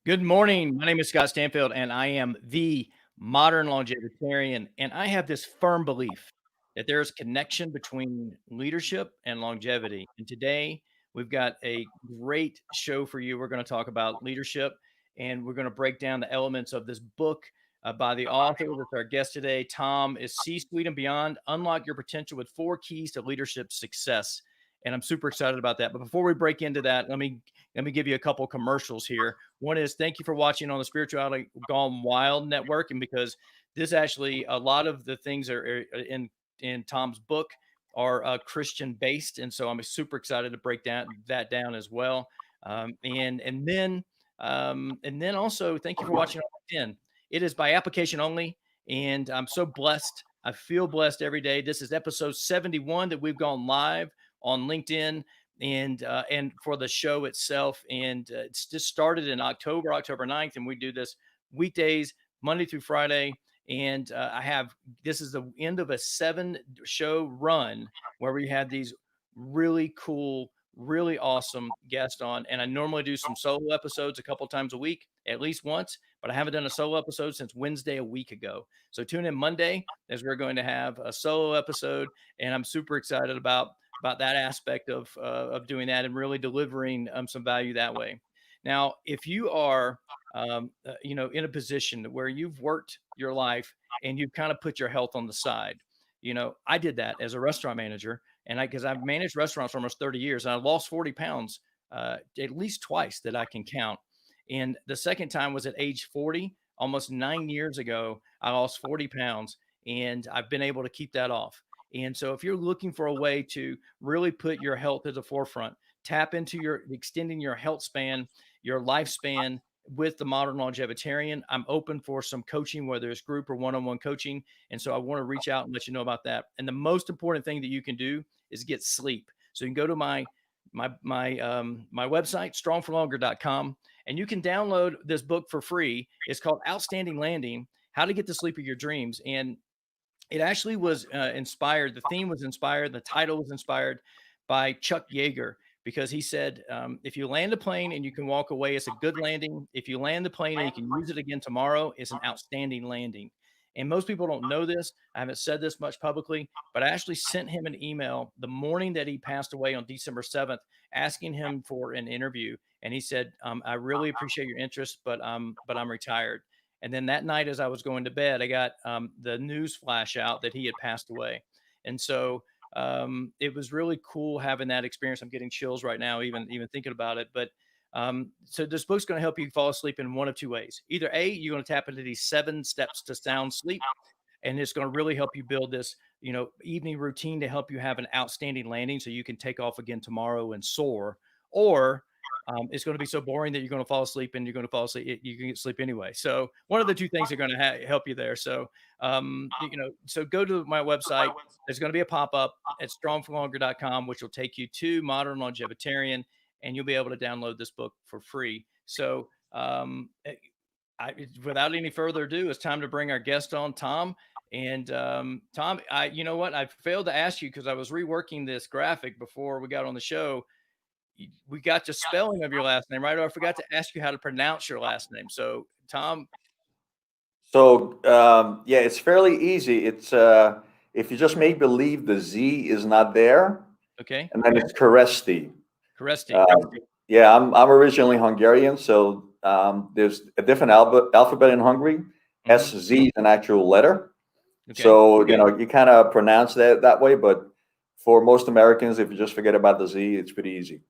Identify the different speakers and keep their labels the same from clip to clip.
Speaker 1: Good morning. My name is Scott Stanfield, and I am the modern longevitarian. And I have this firm belief that there is connection between leadership and longevity. And today we've got a great show for you. We're going to talk about leadership, and we're going to break down the elements of this book by the author. That's our guest today. Tom is C-Suite and Beyond: Unlock Your Potential with 4 Keys to Leadership Success. And I'm super excited about that. But before we break into that, let me give you a couple commercials here. One is, thank you for watching on the Spirituality Gone Wild Network. And because this actually, a lot of the things are in Tom's book are Christian based. And so I'm super excited to break that down as well. And then also thank you for watching on LinkedIn. It is by application only. And I'm so blessed. I feel blessed every day. This is episode 71 that we've gone live on LinkedIn and for the show itself. And it's just started in October 9th. And we do this weekdays, Monday through Friday. And this is the end of a 7-show run where we had these really cool, really awesome guests on. And I normally do some solo episodes a couple times a week, at least once, but I haven't done a solo episode since Wednesday a week ago. So tune in Monday as we're going to have a solo episode. And I'm super excited about that aspect of doing that and really delivering some value that way. Now, if you are, in a position where you've worked your life and you've kind of put your health on the side, I did that as a restaurant manager, and because I've managed restaurants for almost 30 years, and I lost 40 pounds at least twice that I can count. And the second time was at age 40, almost 9 years ago. I lost 40 pounds, and I've been able to keep that off. And so if you're looking for a way to really put your health at the forefront, tap into extending your health span, your lifespan with the modern longevitarian, I'm open for some coaching, whether it's group or one-on-one coaching. And so I want to reach out and let you know about that. And the most important thing that you can do is get sleep. So you can go to my website, strongforlonger.com, and you can download this book for free. It's called Outstanding Landing: How to Get the Sleep of Your Dreams. And it actually was inspired. The theme was inspired. The title was inspired by Chuck Yeager, because he said, if you land a plane and you can walk away, it's a good landing. If you land the plane and you can use it again tomorrow, it's an outstanding landing. And most people don't know this. I haven't said this much publicly, but I actually sent him an email the morning that he passed away on December 7th, asking him for an interview. And he said, I really appreciate your interest, but I'm retired. And then that night, as I was going to bed, I got the news flash out that he had passed away. And so it was really cool having that experience. I'm getting chills right now, even thinking about it. But so this book's going to help you fall asleep in one of 2 ways. Either A, you're going to tap into these 7 steps to sound sleep, and it's going to really help you build this, evening routine to help you have an outstanding landing so you can take off again tomorrow and soar. Or it's going to be so boring that you're going to fall asleep, and you're going to fall asleep. You can get sleep anyway. So one of the 2 things are going to help you there. So, so go to my website. There's going to be a pop-up at strongforlonger.com, which will take you to Modern Longevitarian, and you'll be able to download this book for free. So without any further ado, it's time to bring our guest on, Tom. And Tom, you know what? I failed to ask you, because I was reworking this graphic before we got on the show. We got the spelling of your last name right, or I forgot to ask you how to pronounce your last name. So, Tom.
Speaker 2: So, yeah, it's fairly easy. It's if you just make believe the Z is not there,
Speaker 1: okay,
Speaker 2: and then it's Kereszti.
Speaker 1: Kereszti.
Speaker 2: Yeah, I'm originally Hungarian, so there's a different alphabet in Hungary.
Speaker 1: Mm-hmm.
Speaker 2: SZ is an actual letter.
Speaker 1: Okay.
Speaker 2: So, you kind of pronounce that way, but for most Americans, if you just forget about the Z, it's pretty easy.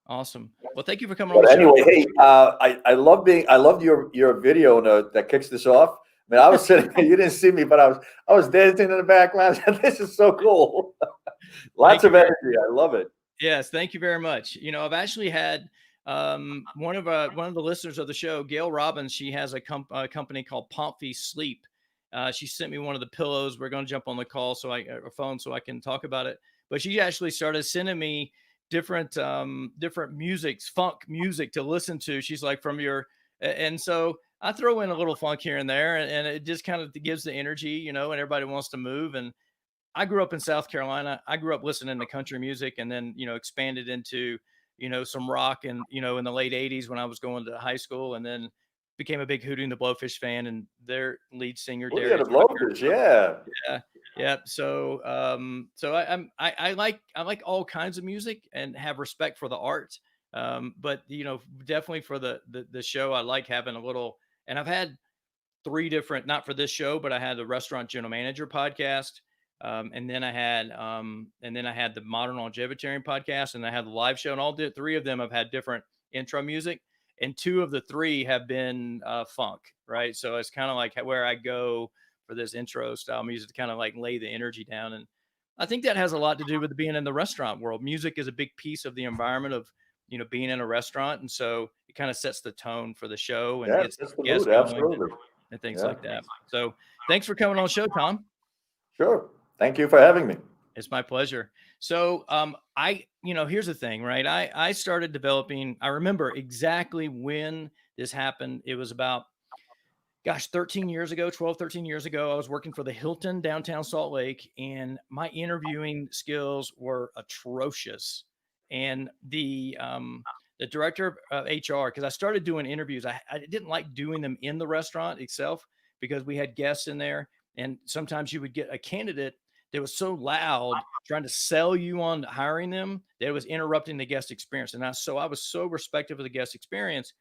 Speaker 1: Awesome. Well, thank you for coming on the show.
Speaker 2: Anyway, hey, I loved your video that kicks this off. I mean, I was sitting, you didn't see me, but I was dancing in the background. This is so cool. Lots of energy. I love it.
Speaker 1: Yes, thank you very much. I've actually had one of the listeners of the show, Gail Robbins. She has a company called Pomfy Sleep. She sent me one of the pillows. We're going to jump on the call so I can talk about it. But she actually started sending me different music, funk music to listen to. She's like, from your, and so I throw in a little funk here and there, and it just kind of gives the energy, and everybody wants to move. And I grew up in South Carolina. I grew up listening to country music, and then expanded into some rock, and in the late '80s when I was going to high school, and then became a big Hootie and the Blowfish fan, and their lead singer
Speaker 2: Oh, yeah, the
Speaker 1: Darius Rucker.
Speaker 2: Blowfish, yeah.
Speaker 1: Yeah, yeah. So I like all kinds of music and have respect for the art. But definitely for the show, I like having a little. And I've had three different, not for this show, but I had the Restaurant General Manager podcast. And then I had the Modern Longevitarian podcast, and I had the live show, and three of them have had different intro music, and two of the three have been funk, right? So it's kind of like where I go for this intro style music to kind of like lay the energy down. And I think that has a lot to do with being in the restaurant world. Music is a big piece of the environment of being in a restaurant, and so it kind of sets the tone for the show and
Speaker 2: Yeah,
Speaker 1: gets
Speaker 2: that's the
Speaker 1: guests
Speaker 2: mood,
Speaker 1: going,
Speaker 2: absolutely.
Speaker 1: and things
Speaker 2: Yeah,
Speaker 1: like that. So thanks for coming on the show, Tom.
Speaker 2: sure. Thank you for having me.
Speaker 1: It's my pleasure. So, here's the thing, right? I started developing. I remember exactly when this happened. It was about, gosh, 13 years ago, 12, 13 years ago. I was working for the Hilton downtown Salt Lake, and my interviewing skills were atrocious. And the director of HR, because I started doing interviews, I didn't like doing them in the restaurant itself because we had guests in there, and sometimes you would get a candidate that was so loud trying to sell you on hiring them that it was interrupting the guest experience. And I was so respectful of the guest experience.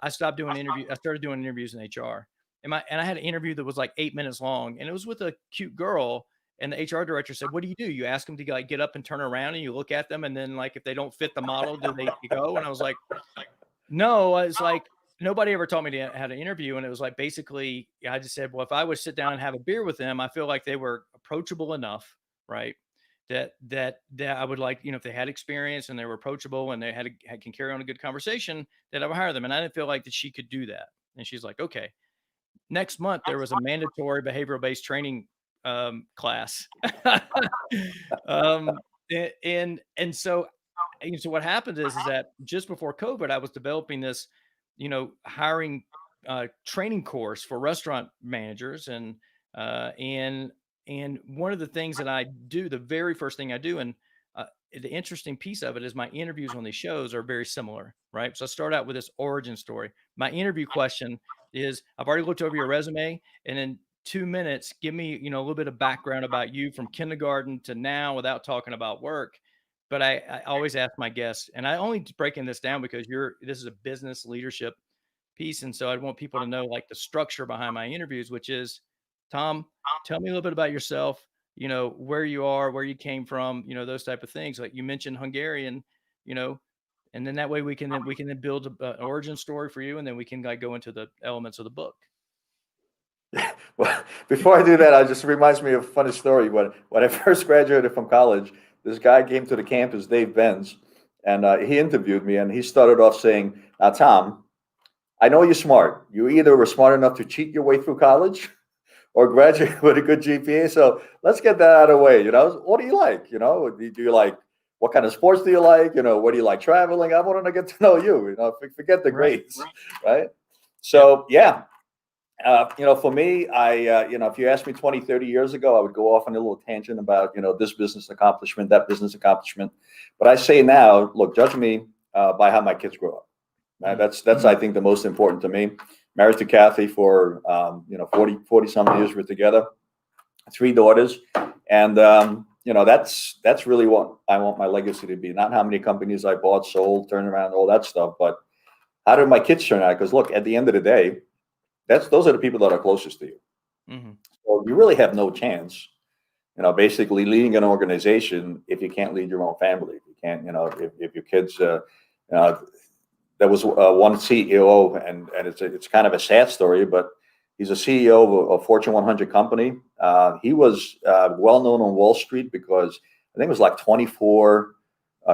Speaker 1: I stopped doing interviews. I started doing interviews in HR. And I had an interview that was like 8 minutes long, and it was with a cute girl. And the HR director said, "What do you do? You ask them to like get up and turn around, and you look at them, and then like if they don't fit the model, do they go?" And I was like, "No." I was like, nobody ever taught me how to interview, and it was like basically I just said, "Well, if I would sit down and have a beer with them, I feel like they were approachable enough, right? That I would like, if they had experience and they were approachable and they can carry on a good conversation, that I would hire them." And I didn't feel like that she could do that. And she's like, "Okay." Next month there was a mandatory behavioral based training class. um, and so what happened is that just before COVID, I was developing this, hiring training course for restaurant managers, uh, and and one of the things that I do, the very first thing I do, and the interesting piece of it is my interviews on these shows are very similar, right? So I start out with this origin story. My interview question is, I've already looked over your resume, and in 2 minutes, give me, a little bit of background about you from kindergarten to now without talking about work. But I always ask my guests, and I only breaking this down because this is a business leadership piece. And so I want people to know like the structure behind my interviews, which is, Tom, tell me a little bit about yourself, where you are, where you came from, those type of things. Like you mentioned Hungarian, you know, and then that way we can then build an origin story for you, and then we can like go into the elements of the book.
Speaker 2: Well, before I do that, it just reminds me of a funny story. When I first graduated from college, this guy came to the campus, Dave Benz, and he interviewed me, and he started off saying, "Now, Tom, I know you're smart. You either were smart enough to cheat your way through college or graduate with a good GPA. So let's get that out of the way. What do you like? Do you like, what kind of sports do you like? What do you like traveling? I want to get to know you. Forget the
Speaker 1: Right.
Speaker 2: grades, right?
Speaker 1: Yep.
Speaker 2: So yeah, for me, if you asked me 20, 30 years ago, I would go off on a little tangent about, this business accomplishment, that business accomplishment. But I say now, look, judge me by how my kids grow up. Right? That's I think the most important to me. Married to Kathy for 40 some years. We're together, 3 daughters, and that's really what I want my legacy to be. Not how many companies I bought, sold, turned around, all that stuff, but how did my kids turn out? Because look, at the end of the day, those are the people that are closest to you.
Speaker 1: Mm-hmm.
Speaker 2: So you really have no chance, basically leading an organization if you can't lead your own family. If you can't, if your kids. There was one CEO, and it's kind of a sad story, but he's a CEO of a Fortune 100 company. He was well known on Wall Street because I think it was like 24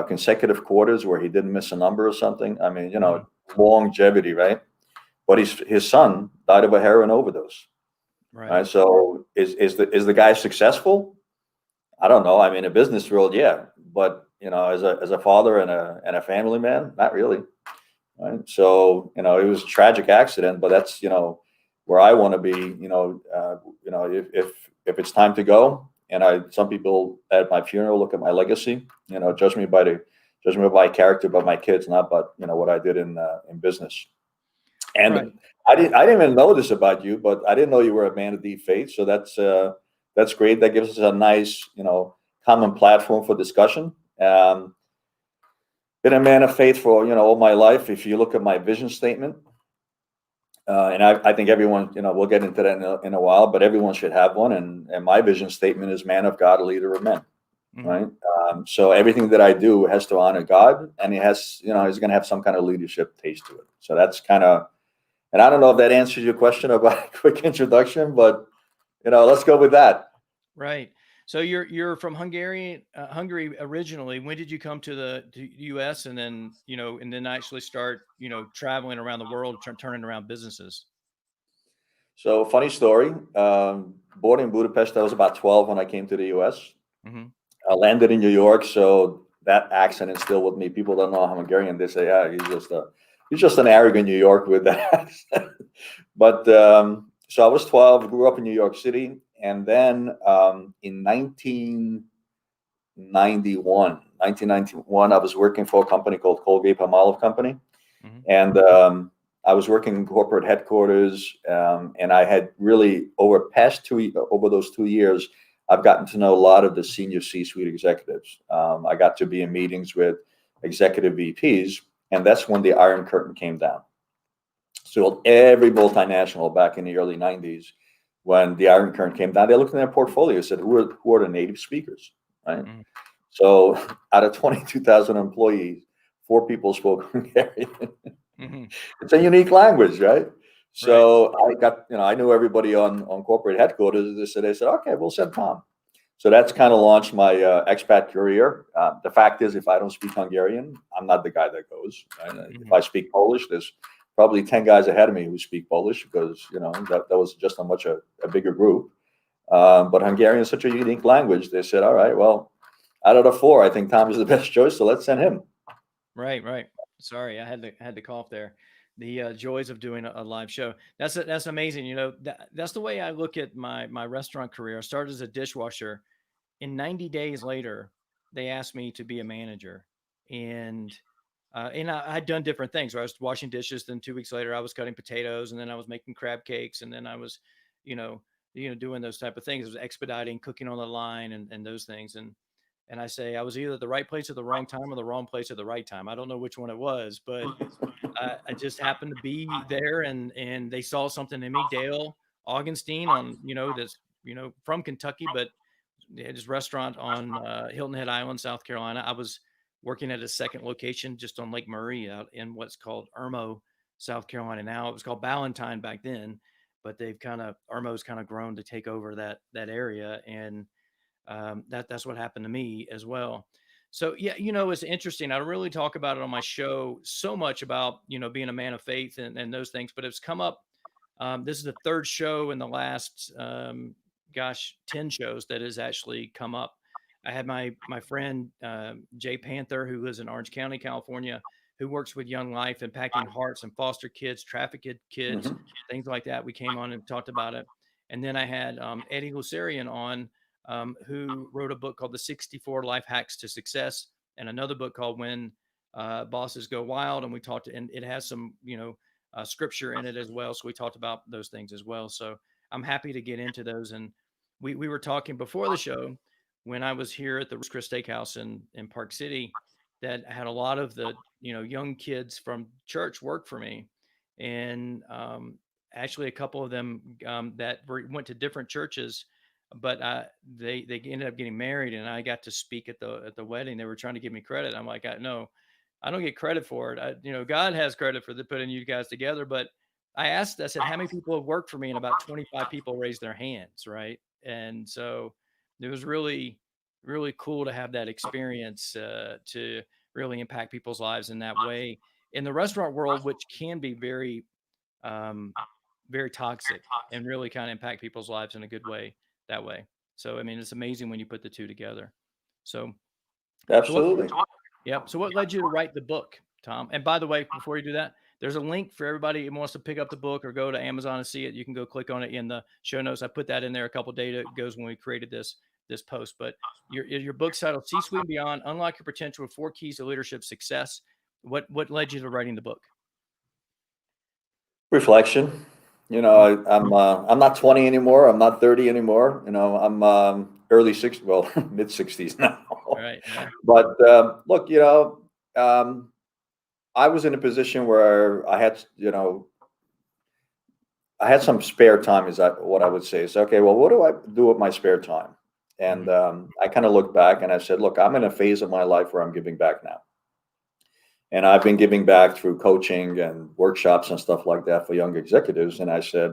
Speaker 2: consecutive quarters where he didn't miss a number or something. I mean, longevity, right? But his son died of a heroin overdose. Right. So is the guy successful? I don't know. I mean, in a business world, yeah, but as a father and a family man, not really. right? So, it was a tragic accident, but that's, where I want to be, if it's time to go, and some people at my funeral look at my legacy, judge me by character, by my kids, not but, what I did in business.
Speaker 1: Right.
Speaker 2: And I didn't even know this about you, but I didn't know you were a man of deep faith. So that's great. That gives us a nice, common platform for discussion. Been a man of faith for, all my life. If you look at my vision statement, and I think everyone, we'll get into that in a while, but everyone should have one. And my vision statement is man of God, leader of men,
Speaker 1: Mhm.
Speaker 2: right? So everything that I do has to honor God, and it has, is going to have some kind of leadership taste to it. So that's kind of, and I don't know if that answers your question about a quick introduction, but, let's go with that.
Speaker 1: Right. So you're from Hungary originally. When did you come to the U.S. and then actually start traveling around the world, turning around businesses?
Speaker 2: So funny story. Born in Budapest, I was about 12 when I came to the U.S.
Speaker 1: Hmm.
Speaker 2: I landed in New York, so that accent is still with me. People don't know I'm Hungarian. They say, "Yeah, he's just an arrogant New York with that accent." But so I was 12, grew up in New York City, and then in 1991, I was working for a company called Colgate Palmolive Company,
Speaker 1: Hmm.
Speaker 2: and I was working in corporate headquarters, and I had really over those 2 years, I've gotten to know a lot of the senior C-suite executives. I got to be in meetings with executive VPs, and that's when the Iron Curtain came down. So every multinational back in the early '90s, when the Iron Curtain came down, they looked in their portfolio and said, "Who are the native speakers?" Right.
Speaker 1: Hmm.
Speaker 2: So out of 22,000 employees, 4 people spoke Hungarian.
Speaker 1: Hmm.
Speaker 2: It's a unique language, right?
Speaker 1: Right.
Speaker 2: So I knew everybody on corporate headquarters. They said, okay, we'll send Tom. So that's kind of launched my expat career. The fact is, if I don't speak Hungarian, I'm not the guy that goes. Right? If
Speaker 1: Hmm.
Speaker 2: I speak Polish, there's probably 10 guys ahead of me who speak Polish because, that was just a bigger group. But Hungarian is such a unique language. They said, all right, well, out of the 4, I think Tom is the best choice. So let's send him.
Speaker 1: Right. Right. Sorry, I had to cough there. The joys of doing a live show. That's amazing. That's the way I look at my restaurant career. I started as a dishwasher. In 90 days later, they asked me to be a manager, and I'd done different things. Where I was washing dishes. Then 2 weeks later, I was cutting potatoes, and then I was making crab cakes, and then I was, you know, doing those type of things. I was expediting, cooking on the line, and those things. And I say I was either at the right place at the wrong time or the wrong place at the right time. I don't know which one it was, but I just happened to be there, and they saw something in me. Dale Augenstein on this from Kentucky, but they had this restaurant on Hilton Head Island, South Carolina. I was working at a second location just on Lake Murray out in what's called Irmo, South Carolina. Now it was called Ballantine back then, but Irmo's kind of grown to take over that area, and that's what happened to me as well. So yeah, it's interesting. I don't really talk about it on my show so much about being a man of faith and those things, but it's come up. This is the third show in the last 10 shows that has actually come up. I had my friend Jay Panther, who lives in Orange County, California, who works with Young Life, impacting hearts and foster kids, trafficked kids,
Speaker 2: Mhm.
Speaker 1: things like that. We came on and talked about it. And then I had Eddie Lucerian on, who wrote a book called The 64 Life Hacks to Success, and another book called When Bosses Go Wild. And we talked, and it has some, scripture in it as well. So we talked about those things as well. So I'm happy to get into those. And we were talking before the show when I was here at the Chris Steakhouse in Park City, that had a lot of the young kids from church work for me, and actually a couple of them went to different churches, but they ended up getting married, and I got to speak at the wedding. They were trying to give me credit. I'm like, no, I don't get credit for it. God has credit for putting you guys together. But I said, how many people have worked for me? And about 25 people raised their hands. Right. And so it was really, really cool to have that experience to really impact people's lives in that way in the restaurant world, which can be um, very toxic and really kind of impact people's lives in a good way that way. So, I mean, it's amazing when you put the two together. So, so what
Speaker 2: Absolutely.
Speaker 1: Yep. So what led you to write the book? Tom. And by the way, before you do that, there's a link for everybody who wants to pick up the book or go to Amazon and see it. You can go click on it in the show notes. I put that in there a couple of days ago when we created this post. But your book's titled C-Suite and Beyond: Unlock Your Potential with Four Keys to Leadership Success. What led you to writing the book?
Speaker 2: Reflection. I'm not 20 anymore. I'm not 30 anymore. I'm early 60s, well, mid 60s now.
Speaker 1: Right. Yeah.
Speaker 2: But look, I was in a position where I had some spare time, is that what I would say. So, okay, well, what do I do with my spare time? And I kind of looked back and I said, look, I'm in a phase of my life where I'm giving back now. And I've been giving back through coaching and workshops and stuff like that for young executives. And I said,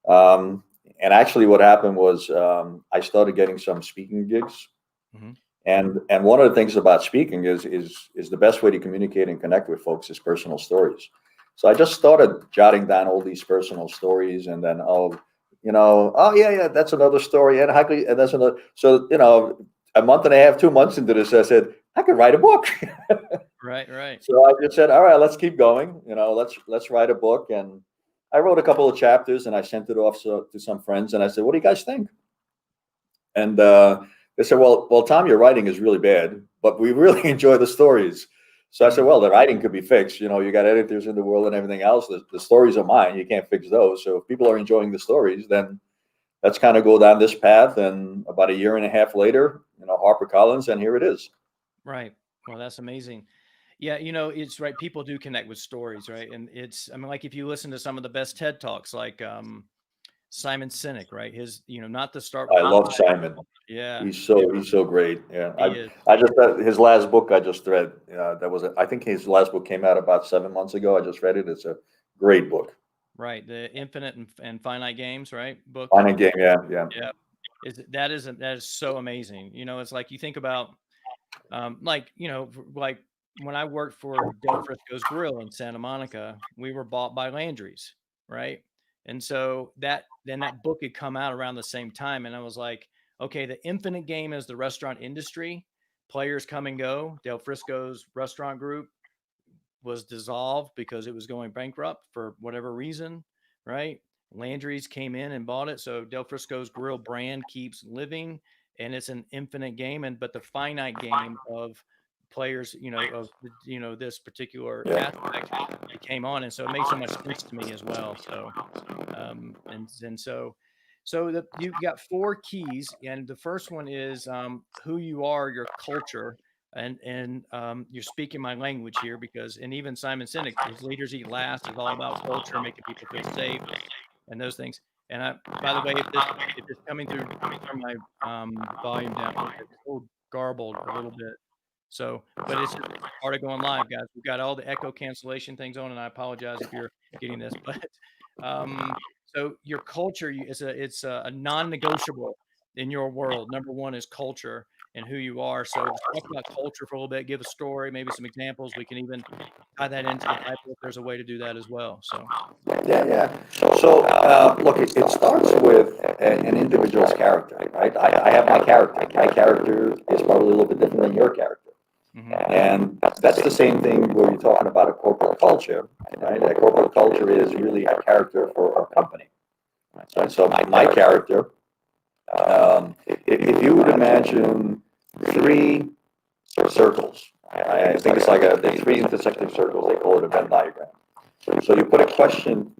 Speaker 2: and actually what happened was I started getting some speaking gigs.
Speaker 1: Mm-hmm.
Speaker 2: And one of the things about speaking is the best way to communicate and connect with folks is personal stories. So I just started jotting down all these personal stories, and then oh yeah, that's another story, and and that's another. So a month and a half, 2 months into this, I said I could write a book.
Speaker 1: Right.
Speaker 2: So I just said, all right, let's keep going. Let's write a book, and I wrote a couple of chapters, and I sent it off to some friends, and I said, what do you guys think? And they said, well, Tom, your writing is really bad, but we really enjoy the stories. So I said, well, the writing could be fixed. You got editors in the world and everything else. The stories are mine. You can't fix those. So if people are enjoying the stories, then let's kind of go down this path. And about a year and a half later, HarperCollins, and here it is.
Speaker 1: Right. Well, that's amazing. Yeah, it's right. People do connect with stories, right? And like if you listen to some of the best TED Talks, like Simon Sinek, right? His, not to start with
Speaker 2: I love Simon.
Speaker 1: Yeah,
Speaker 2: He's so great. Yeah,
Speaker 1: he
Speaker 2: I just read his last book. I just read. I think his last book came out about 7 months ago. I just read it. It's a great book.
Speaker 1: Right, the Infinite and Finite Games, right? Book.
Speaker 2: Finite Game. Yeah.
Speaker 1: Yeah. That is so amazing. It's like you think about, like when I worked for Del Frisco's Grill in Santa Monica, we were bought by Landry's, right? And so that book had come out around the same time, and I was like, okay, the Infinite Game is the restaurant industry. Players come and go. Del Frisco's restaurant group was dissolved because it was going bankrupt for whatever reason, right? Landry's came in and bought it. So Del Frisco's Grill brand keeps living, and it's an infinite game. But the finite game of players, this particular aspect came on. And so it made so much sense to me as well. So, you've got four keys, and the first one is who you are, your culture. And you're speaking my language here, because, and even Simon Sinek, his Leaders Eat Last is all about culture, making people feel safe and those things. And by the way, if it's coming through, turn my volume down. It's a little garbled a little bit. So, but it's just part of going live, guys. We've got all the echo cancellation things on, and I apologize if you're getting this, but so your culture it's a non-negotiable in your world. Number one is culture and who you are. So let's talk about culture for a little bit. Give a story, maybe some examples. We can even tie that into the Bible if there's a way to do that as well. So
Speaker 2: Yeah. So look, it starts with an individual's character, right? I have my character. My character is probably a little bit different than your character. Mm-hmm. And that's the same thing when you're talking about a corporate culture, right? A corporate culture is really a character for a company. Right? So my character, if you would imagine three circles, I think it's like the three intersecting circles, they call it a Venn diagram. So you put a question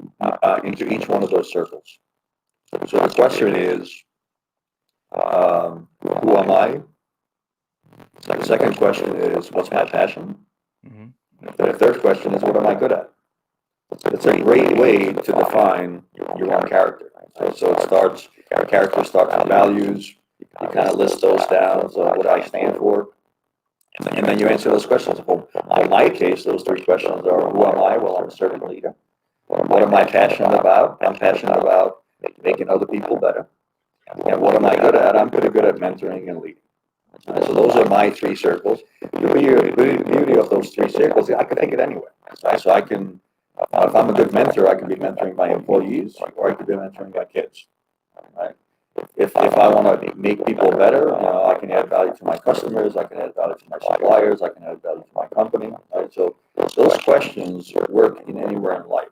Speaker 2: into each one of those circles. So the question is, who am I? The second question is, what's my passion? Mm-hmm. The third question is, what am I good at? It's a great way to define your own character. Right? So character starts with values. You kind of list those down. So what do I stand for? And then you answer those questions. Well, in my case, those three questions are, who am I? Well, I'm a servant leader. What am I passionate about? I'm passionate about making other people better. And what am I good at? I'm pretty good at mentoring and leading. So those are my three circles. The beauty of those three circles, I can take it anywhere. So I can, if I'm a good mentor, I can be mentoring my employees, or I could be mentoring my kids. Right? if I want to make people better, I can add value to my customers, I can add value to my suppliers, I can add value to my company, right? So those questions work in anywhere in life.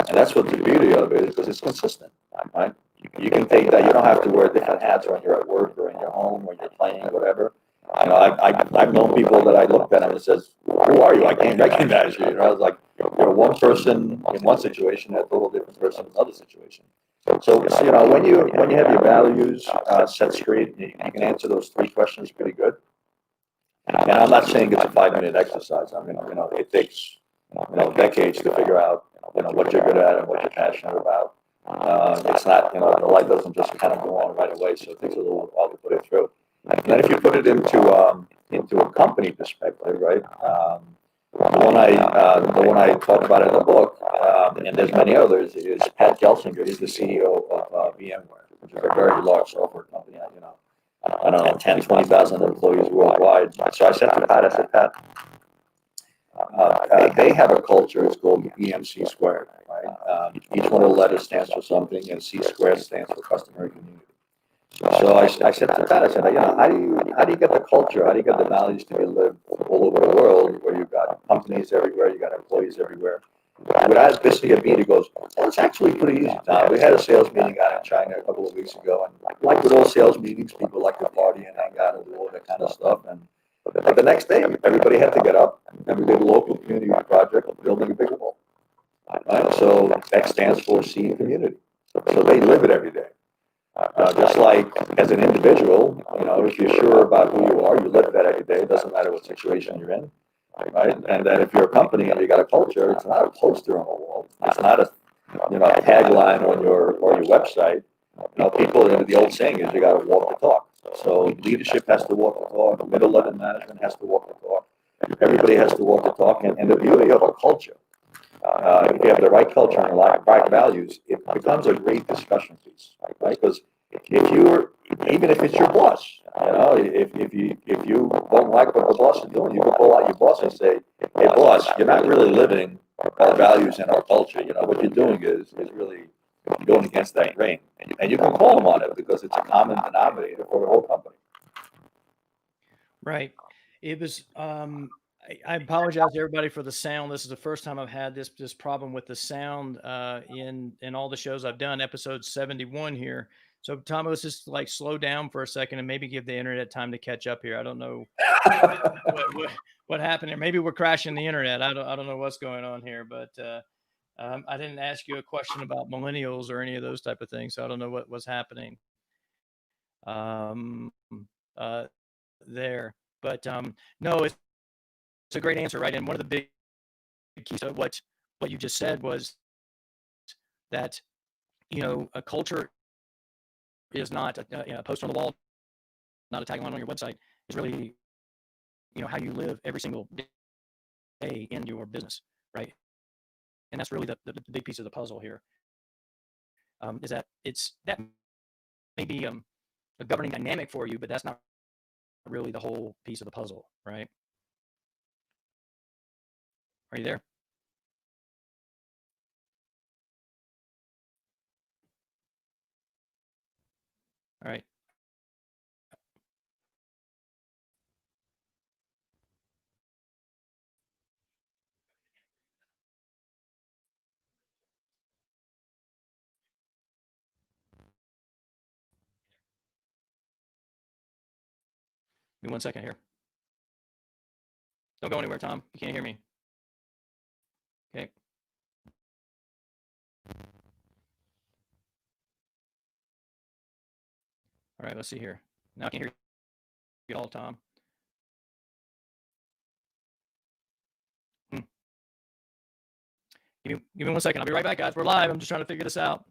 Speaker 2: And that's what the beauty of it is, because it's consistent, right? You can take that. You don't have to wear different hats when you're at work or in your home or you're playing, whatever. I've known people that I looked at and says, "Who are you? I can't recognize you." I was like, "You're one person in one situation, a total different person in another situation." So when you have your values set straight, you can answer those three questions pretty good. And I'm not saying it's a 5 minute exercise. I mean, it takes decades to figure out what you're good at and what you're passionate about. It's not the light doesn't just kind of go on right away, so it takes a little while to put it through. And then if you put it into a company perspective, right? The one I talk about in the book, and there's many others, is Pat Gelsinger. He's the CEO of VMware, which is a very large software company. I don't know, 10, 20,000 employees worldwide. So I said to Pat, Pat, they have a culture, it's called EMC squared, right? Each one of the letters stands for something, and C squared stands for customer and community. So I said to Pat, I said, how do you get the culture? How do you get the values to be lived all over the world, where you've got companies everywhere, you got employees everywhere? Without missing a beat, he goes, well, it's actually pretty easy, Tom. We had a sales meeting out in China a couple of weeks ago, and like with all sales meetings, people like to party and hang out and do all that kind of stuff. But the next day, everybody had to get up and we did a local community project of building a bigger wall. Right? So X stands for C community. So they live it every day. Just like as an individual, if you're sure about who you are, you live that every day. It doesn't matter what situation you're in, right? And then if you're a company and you got a culture, it's not a poster on the wall. It's not a tagline on your website. People. The old saying is you got to walk the talk. So leadership has to walk the talk. Middle level management has to walk the talk. Everybody has to walk the talk. And the beauty of a culture, if you have the right culture and the right values, it becomes a great discussion piece, right? Because even if it's your boss, if you don't like what the boss is doing, you can pull out your boss and say, "Hey, boss, you're not really living our values and our culture. What you're doing is really going against that grain." And you can call them on it because it's a common denominator for the whole company.
Speaker 1: Right. It was, I apologize to everybody for the sound. This is the first time I've had this problem with the sound in all the shows I've done, episode 71 here. So Tom, let's just like slow down for a second and maybe give the internet time to catch up here. I don't know what happened here. Maybe we're crashing the internet. I don't know what's going on here, but I didn't ask you a question about millennials or any of those type of things, so I don't know what was happening. Um, uh, there. But no, it's a great answer, right? And one of the big keys of what you just said was that a culture is not a post on the wall, not a tagline on your website. It's really how you live every single day in your business, right? And that's really the big piece of the puzzle here. Is that it's that may be a governing dynamic for you, but that's not really the whole piece of the puzzle, right? Are you there? All right. Give me 1 second here. Don't go anywhere, Tom. You can't hear me. Okay. All right. Let's see here. Now I can hear you all, Tom. Hmm. Give me 1 second. I'll be right back, guys. We're live. I'm just trying to figure this out.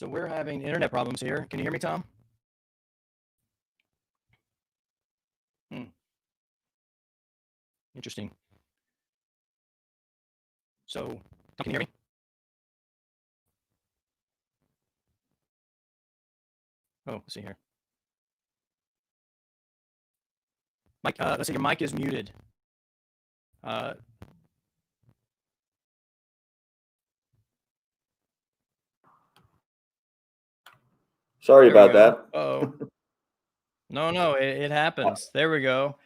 Speaker 1: So we're having internet problems here. Can you hear me, Tom? Interesting. So, Tom, can you hear me? Oh, let's see here. Mike, let's see. Your mic is muted. Uh,
Speaker 2: Sorry about that.
Speaker 1: Oh, no, it happens. There we go.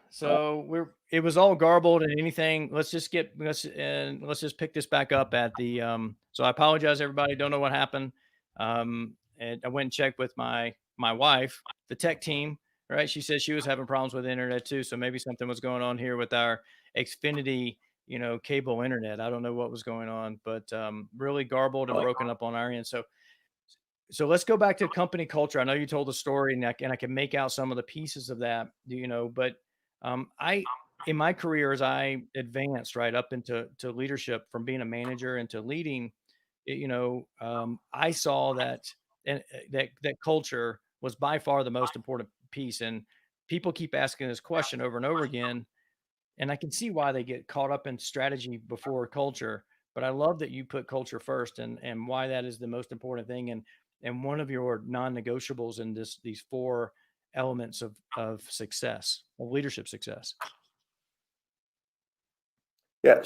Speaker 1: So it was all garbled and anything. Let's just pick this back up at the. So I apologize, everybody. Don't know what happened. And I went and checked with my wife, the tech team. Right, she said she was having problems with the internet too. So maybe something was going on here with our Xfinity, cable internet. I don't know what was going on, but really garbled and broken up on our end. So let's go back to company culture. I know you told the story, and I can make out some of the pieces of that, but I, in my career, as I advanced right up into leadership, from being a manager into leading, I saw that and that culture was by far the most important piece. And people keep asking this question over and over again, and I can see why they get caught up in strategy before culture. But I love that you put culture first, and why that is the most important thing, and one of your non-negotiables in these four elements of success, of leadership success.
Speaker 2: Yeah.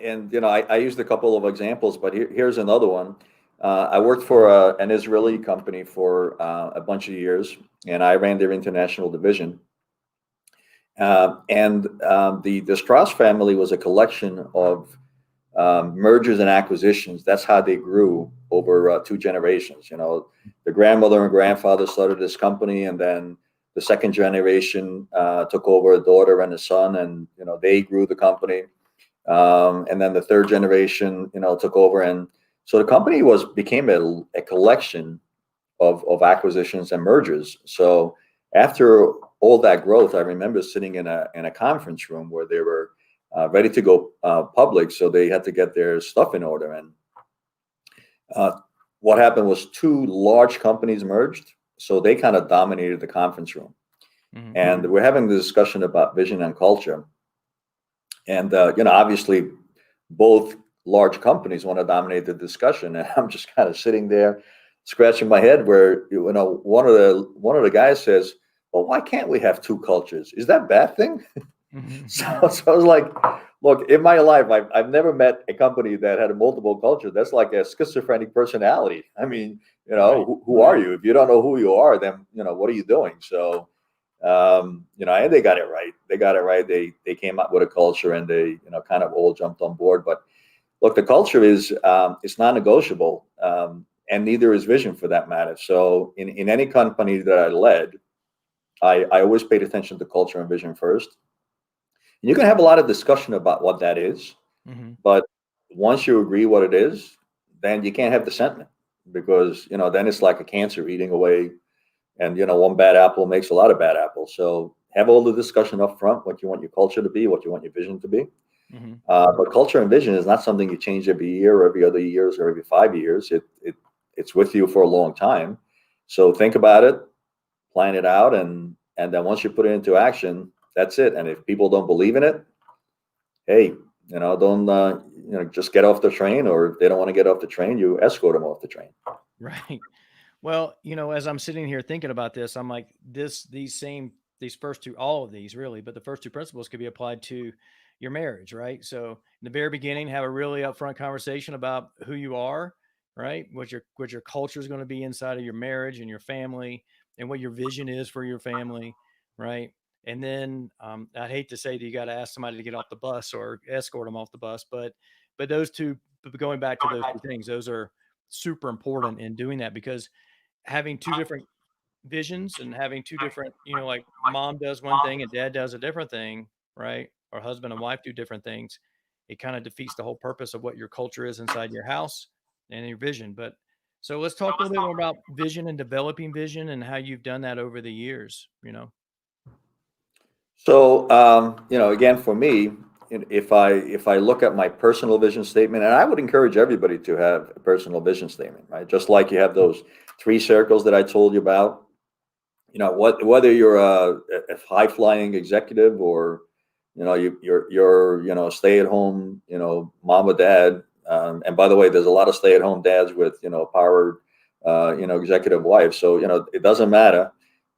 Speaker 2: And I used a couple of examples, but here's another one. I worked for an Israeli company for a bunch of years, and I ran their international division. The Strauss family was a collection of mergers and acquisitions. That's how they grew over two generations. The grandmother and grandfather started this company, and then the second generation took over, a daughter and a son, and they grew the company. And then the third generation, took over, and so the company became a collection of acquisitions and mergers. So after all that growth, I remember sitting in a conference room where they were ready to go public, so they had to get their stuff in order. And what happened was two large companies merged, so they kind of dominated the conference room. Mm-hmm. And we're having the discussion about vision and culture. And obviously, both large companies want to dominate the discussion, and I'm just kind of sitting there, scratching my head. Where one of the guys says, "Well, why can't we have two cultures? Is that a bad thing?" Mm-hmm. So I was like, "Look, in my life, I've never met a company that had a multiple culture. That's like a schizophrenic personality. I mean,
Speaker 1: Right.
Speaker 2: who are you? If you don't know who you are, then what are you doing?" So. And they got it right. They got it right. They came up with a culture, and they kind of all jumped on board. But look, the culture is it's non-negotiable, and neither is vision, for that matter. So in any company that I led, I always paid attention to culture and vision first. And you can have a lot of discussion about what that is, mm-hmm. But once you agree what it is, then you can't have dissentment, because then it's like a cancer eating away. And one bad apple makes a lot of bad apples. So have all the discussion up front: what you want your culture to be, what you want your vision to be. Mm-hmm. But culture and vision is not something you change every year, or every other years, or every 5 years. It's with you for a long time. So think about it, plan it out, and then once you put it into action, that's it. And if people don't believe in it, hey, don't just get off the train. Or if they don't want to get off the train, you escort them off the train.
Speaker 1: Right. Well, as I'm sitting here thinking about this, I'm like, these first two, all of these really, but the first two principles could be applied to your marriage, right? So in the very beginning, have a really upfront conversation about who you are, right? What your culture is going to be inside of your marriage and your family, and what your vision is for your family, right? And then I'd hate to say that you got to ask somebody to get off the bus or escort them off the bus, but those two, going back to those two things, those are super important in doing that, because having two different visions and having two different, like mom does one thing and dad does a different thing, right? Or husband and wife do different things. It kind of defeats the whole purpose of what your culture is inside your house and your vision. But so let's talk a little bit more about vision and developing vision, and how you've done that over the years.
Speaker 2: So, again, for me, if I look at my personal vision statement, and I would encourage everybody to have a personal vision statement, right? Just like you have those three circles that I told you about. Whether you're a high flying executive, or you're stay at home, mom or dad. And by the way, there's a lot of stay at home dads with powered executive wives. So it doesn't matter.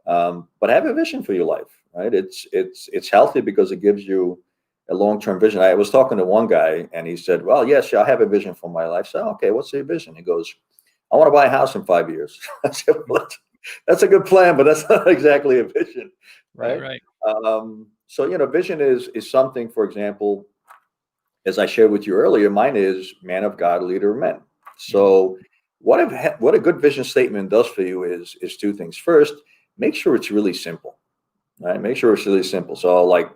Speaker 2: But have a vision for your life, right? It's healthy because it gives you a long term vision. I was talking to one guy, and he said, "Well, yes, I have a vision for my life." So, okay, what's your vision? He goes, "I want to buy a house in 5 years." I said, "Well, that's a good plan, but that's not exactly a vision,
Speaker 1: Right,
Speaker 2: right?"
Speaker 1: right.
Speaker 2: So vision is something. For example, as I shared with you earlier, mine is man of God, leader of men.
Speaker 1: Mhm.
Speaker 2: So what a good vision statement does for you is two things. First, make sure it's really simple, right? Make sure it's really simple. So like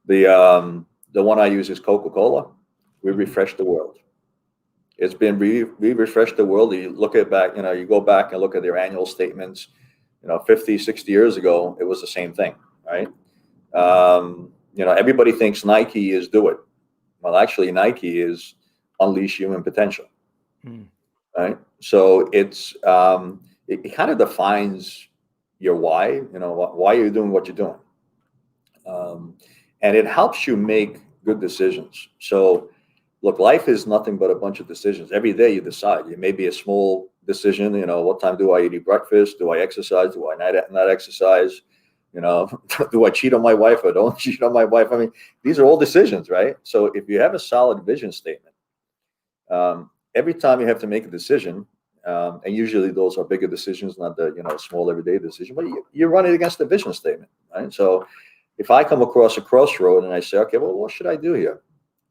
Speaker 2: the one I use is Coca-Cola. We
Speaker 1: Mhm.
Speaker 2: refresh the world. It's been we refreshed the world. You look at back, you go back and look at their annual statements. 50, 60 years ago, it was the same thing, right? Everybody thinks Nike is do it. Well, actually, Nike is unleash human potential,
Speaker 1: Mm.
Speaker 2: right? So it kind of defines your why. Why you're doing what you're doing, um, and it helps you make good decisions. So, look, life is nothing but a bunch of decisions. Every day you decide. It may be a small decision. What time do I eat breakfast? Do I exercise? Do I not exercise? Do I cheat on my wife or don't cheat on my wife? I mean, these are all decisions, right? So if you have a solid vision statement, every time you have to make a decision, and usually those are bigger decisions, not the small everyday decision, but you're running against the vision statement, right? So if I come across a crossroad and I say, okay, well, what should I do here?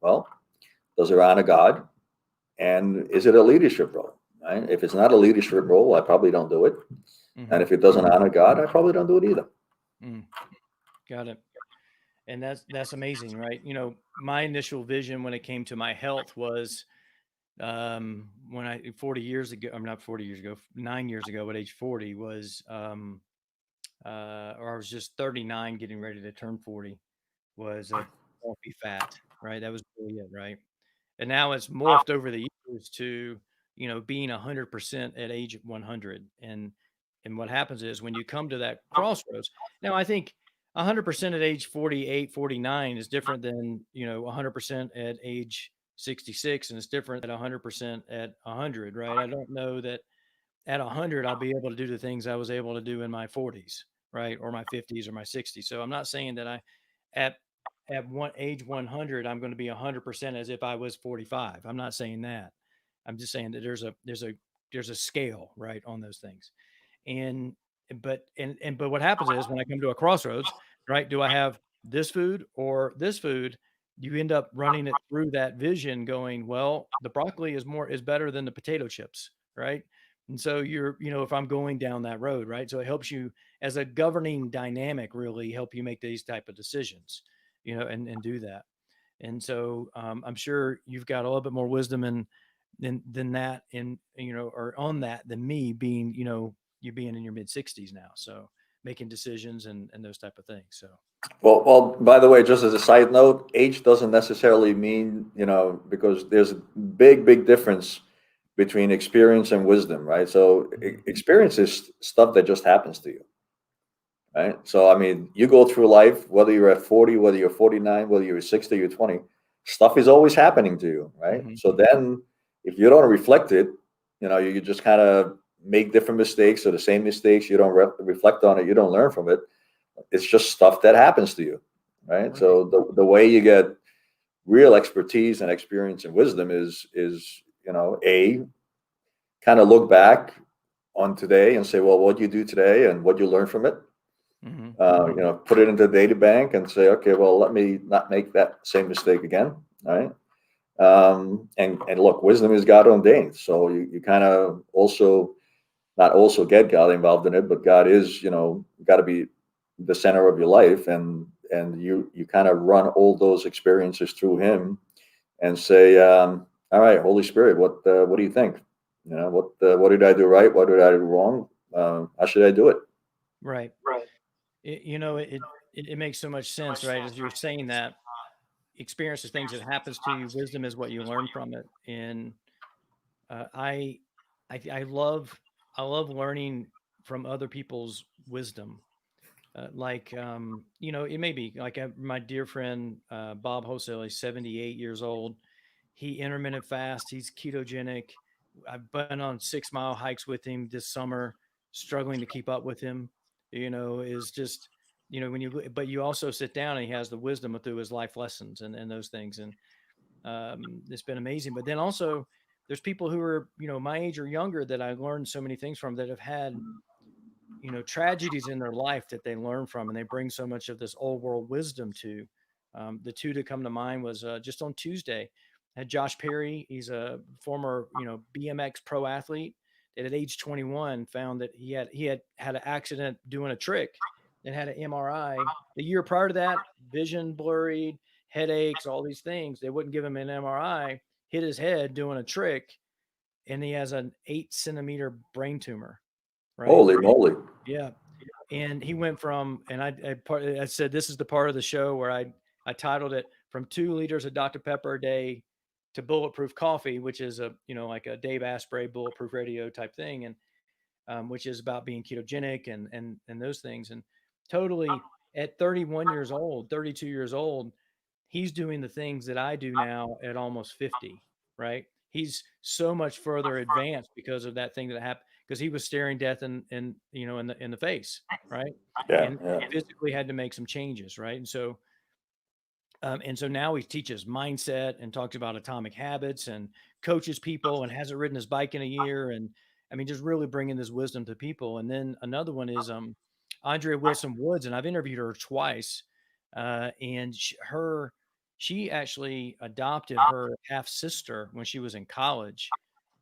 Speaker 2: Well, does it honor God? And is it a leadership role? Right? If it's not a leadership role, I probably don't do it. And
Speaker 1: Mhm.
Speaker 2: if it doesn't honor God, I probably don't do it either.
Speaker 1: Mm. Got it. And that's amazing, right? My initial vision when it came to my health was when I 40 years ago, I'm not 40 years ago, 9 years ago at age 40 was or I was just 39 getting ready to turn 40 was don't be fat, right? That was really it, right? And now it's morphed over the years to, being 100% at age 100. And what happens is when you come to that crossroads, now I think 100% at age 48, 49 is different than, 100% at age 66, and it's different at 100% at 100, right? I don't know that at 100 I'll be able to do the things I was able to do in my 40s, right? Or my 50s or my 60s. So I'm not saying that at at one age 100 I'm going to be 100% as if I was 45. I'm not saying that. I'm just saying that there's a scale, right, on those things. And but what happens is when I come to a crossroads, right? Do I have this food or this food? You end up running it through that vision going, well, the broccoli is better than the potato chips, right? And so if I'm going down that road, right? So it helps you as a governing dynamic really help you make these type of decisions, and do that. And so I'm sure you've got a little bit more wisdom than that or on that than me being, you being in your mid 60s now. So making decisions and those type of things. So
Speaker 2: Well, by the way, just as a side note, age doesn't necessarily mean, because there's a big difference between experience and wisdom, right? So
Speaker 1: mhm,
Speaker 2: experience is stuff that just happens to you, right? So, I mean, you go through life, whether you're at 40, whether you're 49, whether you're 60, you're 20, stuff is always happening to you, right?
Speaker 1: mhm,
Speaker 2: So then if you don't reflect it, you just kind of make different mistakes or the same mistakes, you don't reflect on it, you don't learn from it. It's just stuff that happens to you, right?
Speaker 1: right.
Speaker 2: So the way you get real expertise and experience and wisdom is a kind of look back on today and say, well, what you do today and what you learn from it.
Speaker 1: Mhm,
Speaker 2: Put it into the data bank and say, okay, well, let me not make that same mistake again. All right. And look, wisdom is God ordained. So you kind of also not also get God involved in it, but God is, got to be the center of your life, and you kind of run all those experiences through Him and say, all right, Holy Spirit, what do you think? What did I do right? What did I do wrong? How should I do it?
Speaker 1: right. It, it makes so much sense, right? As you're saying that, experiences things that happens to you. Wisdom is what you learn from it. And uh, I, I love learning from other people's wisdom. It may be like my dear friend Bob Wholesale. He's 78 years old. He intermittent fast. He's ketogenic. I've been on 6 mile hikes with him this summer, struggling to keep up with him. Is just but you also sit down and he has the wisdom through his life lessons and those things, and it's been amazing. But then also, there's people who are my age or younger that I learned so many things from that have had tragedies in their life that they learn from, and they bring so much of this old world wisdom to. The two to come to mind was just on Tuesday. I had Josh Perry. He's a former BMX pro athlete that at age 21 found that he had an accident doing a trick and had an MRI. The year prior to that, vision blurred, headaches, all these things. They wouldn't give him an MRI. Hit his head doing a trick, and he has an 8 centimeter brain tumor. Right?
Speaker 2: Holy moly.
Speaker 1: Yeah, and he went from, and I said this is the part of the show where I titled it from 2 liters of Dr Pepper a day to bulletproof coffee, which is like a Dave Asprey bulletproof radio type thing, and which is about being ketogenic and those things, and totally at 31 years old, 32 years old, he's doing the things that I do now at almost 50, right? He's so much further advanced because of that thing that happened, because he was staring death in the face, right?
Speaker 2: Yeah,
Speaker 1: And
Speaker 2: yeah.
Speaker 1: physically had to make some changes, right? And so now he teaches mindset and talks about atomic habits and coaches people and hasn't ridden his bike in a year. And I mean, just really bringing this wisdom to people. And then another one is Andrea Wilson Woods, and I've interviewed her twice. And she actually adopted her half sister when she was in college,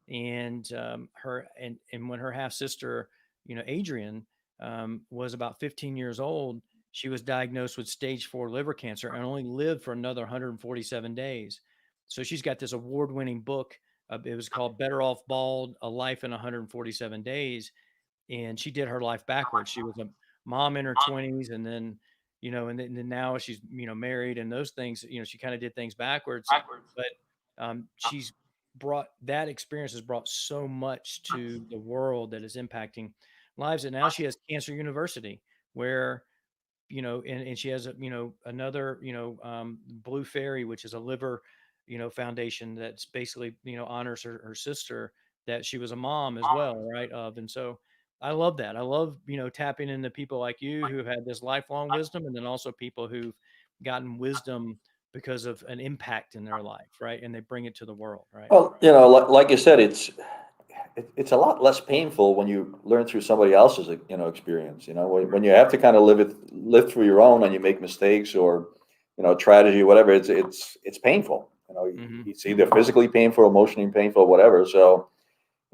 Speaker 1: and when her half sister, Adrian, was about 15 years old, she was diagnosed with stage 4 liver cancer and only lived for another 147 days. So she's got this award-winning book. It was called Better Off Bald: A Life in 147 Days, and she did her life backwards. She was a mom in her 20s, and then and then now she's married, and those things, she kind of did things backwards. But she's brought that experience has brought so much to the world that is impacting lives. And now she has Cancer University, where and she has another Blue Fairy, which is a liver foundation that's basically honors her sister, that she was a mom as well, right, of. And so I love that. I love tapping into people like you who have had this lifelong wisdom, and then also people who've gotten wisdom because of an impact in their life, right, and they bring it to the world, right?
Speaker 2: Well, like you said, it's a lot less painful when you learn through somebody else's experience. When you have to kind of live through your own, and you make mistakes or tragedy, whatever. It's painful.
Speaker 1: Hmm.
Speaker 2: It's either physically painful, emotionally painful, whatever. So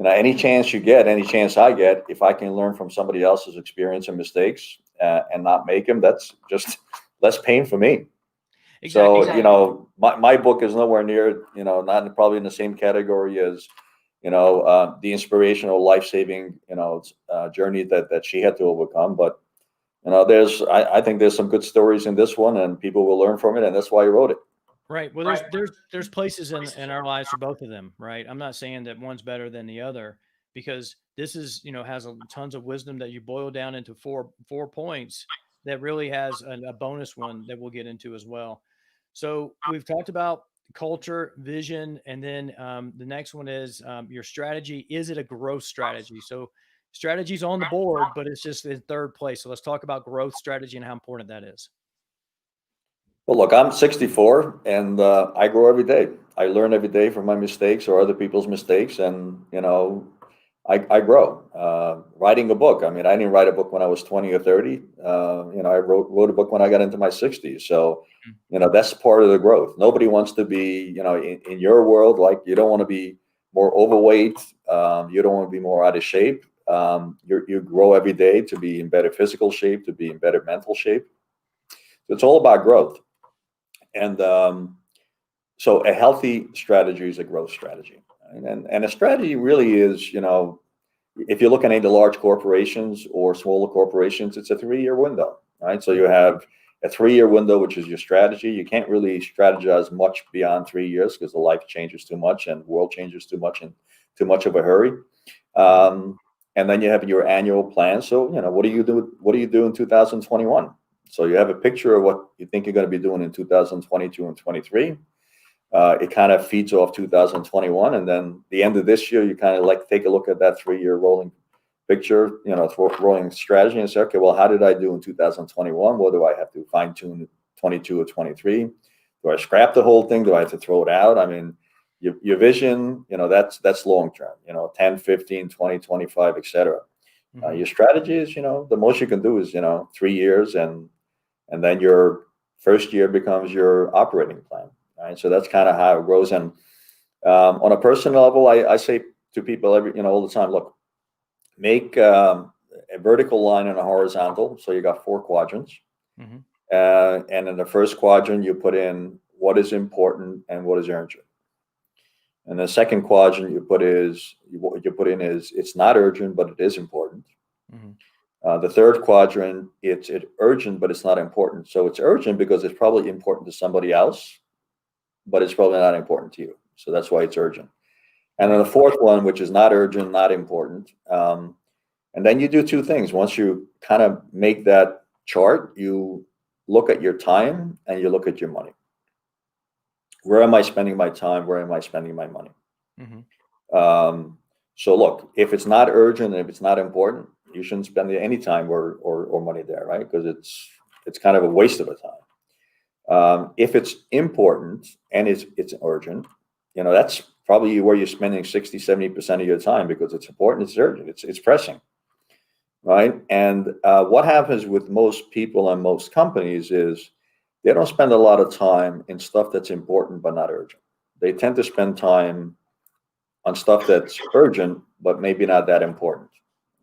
Speaker 2: any chance you get, any chance I get, if I can learn from somebody else's experience and mistakes and not make them, that's just less pain for me. So,
Speaker 1: Exactly.
Speaker 2: my book is nowhere near, not probably in the same category as, the inspirational, life-saving, journey that she had to overcome. But, I think there's some good stories in this one, and people will learn from it. And that's why I wrote it.
Speaker 1: Right. Well, there's places in our lives for both of them, right? I'm not saying that one's better than the other, because this is, has tons of wisdom that you boil down into four points that really has a bonus one that we'll get into as well. So we've talked about culture, vision, and then the next one is your strategy. Is it a growth strategy? So strategy's on the board, but it's just in third place. So let's talk about growth strategy and how important that is.
Speaker 2: Well, look, I'm 64, and I grow every day. I learn every day from my mistakes or other people's mistakes, and I grow. Writing a book. I mean, I didn't write a book when I was 20 or 30. I wrote a book when I got into my 60s. So, that's part of the growth. Nobody wants to be, in your world, like, you don't want to be more overweight. You don't want to be more out of shape. You grow every day to be in better physical shape, to be in better mental shape. So it's all about growth. And so a healthy strategy is a growth strategy. And a strategy really is, if you're looking at the large corporations or smaller corporations, it's a 3-year window, right? So you have a 3-year window, which is your strategy. You can't really strategize much beyond 3 years because the life changes too much and the world changes too much in too much of a hurry. And then you have your annual plan. So, what do you do? What do you do in 2021? So you have a picture of what you think you're going to be doing in 2022 and 23. It kind of feeds off 2021, and then the end of this year, you kind of like take a look at that 3-year rolling picture, rolling strategy, and say, okay, well, how did I do in 2021? What do I have to fine tune 22 or 23? Do I scrap the whole thing? Do I have to throw it out? I mean, your vision, that's long term, 10, 15, 20, 25, etc. Your strategy is, the most you can do is, 3 years, and then your first year becomes your operating plan. Right? So that's kind of how it grows. And on a personal level, I say to people all the time, look, make a vertical line and a horizontal. So you got 4 quadrants. And in the first quadrant, you put in what is important and what is urgent. And the second quadrant what you put in is it's not urgent, but it is important. The third quadrant, it's urgent, but it's not important. So it's urgent because it's probably important to somebody else, but it's probably not important to you. So that's why it's urgent. And then the fourth one, which is not urgent, not important. And then you do 2 things. Once you kind of make that chart, you look at your time and you look at your money. Where am I spending my time? Where am I spending my money? So look, if it's not urgent and if it's not important, you shouldn't spend any time or money there, right? Because it's kind of a waste of a time. If it's important and it's urgent, that's probably where you're spending 60, 70% of your time because it's important, it's urgent, it's pressing, right? And what happens with most people and most companies is they don't spend a lot of time in stuff that's important but not urgent. They tend to spend time on stuff that's urgent but maybe not that important,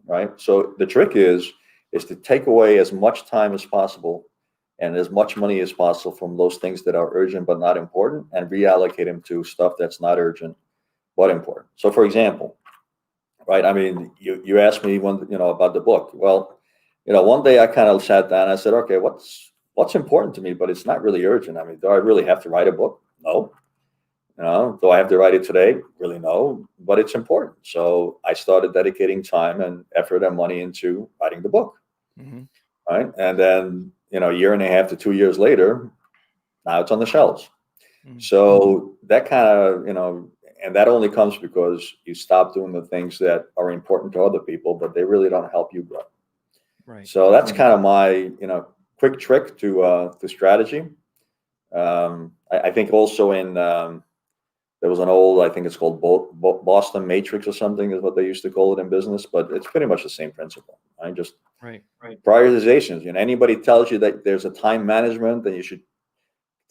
Speaker 2: right? So the trick is to take away as much time as possible and as much money as possible from those things that are urgent but not important, and reallocate them to stuff that's not urgent but important. So, for example, right? I mean, you asked me about the book. Well, one day I kind of sat down and I said, okay, what's important to me, but it's not really urgent. I mean, do I really have to write a book? No. Do I have to write it today? Really, no. But it's important. So I started dedicating time and effort and money into writing the book. Right, and then a year and a half to 2 years later, now it's on the shelves. So that kind of and that only comes because you stop doing the things that are important to other people, but they really don't help you grow.
Speaker 1: Right.
Speaker 2: So that's kind of my quick trick to strategy. I think also there was an old, I think it's called Boston Matrix or something is what they used to call it in business, but it's pretty much the same principle. Just
Speaker 1: right.
Speaker 2: prioritizations. Anybody tells you that there's a time management, then you should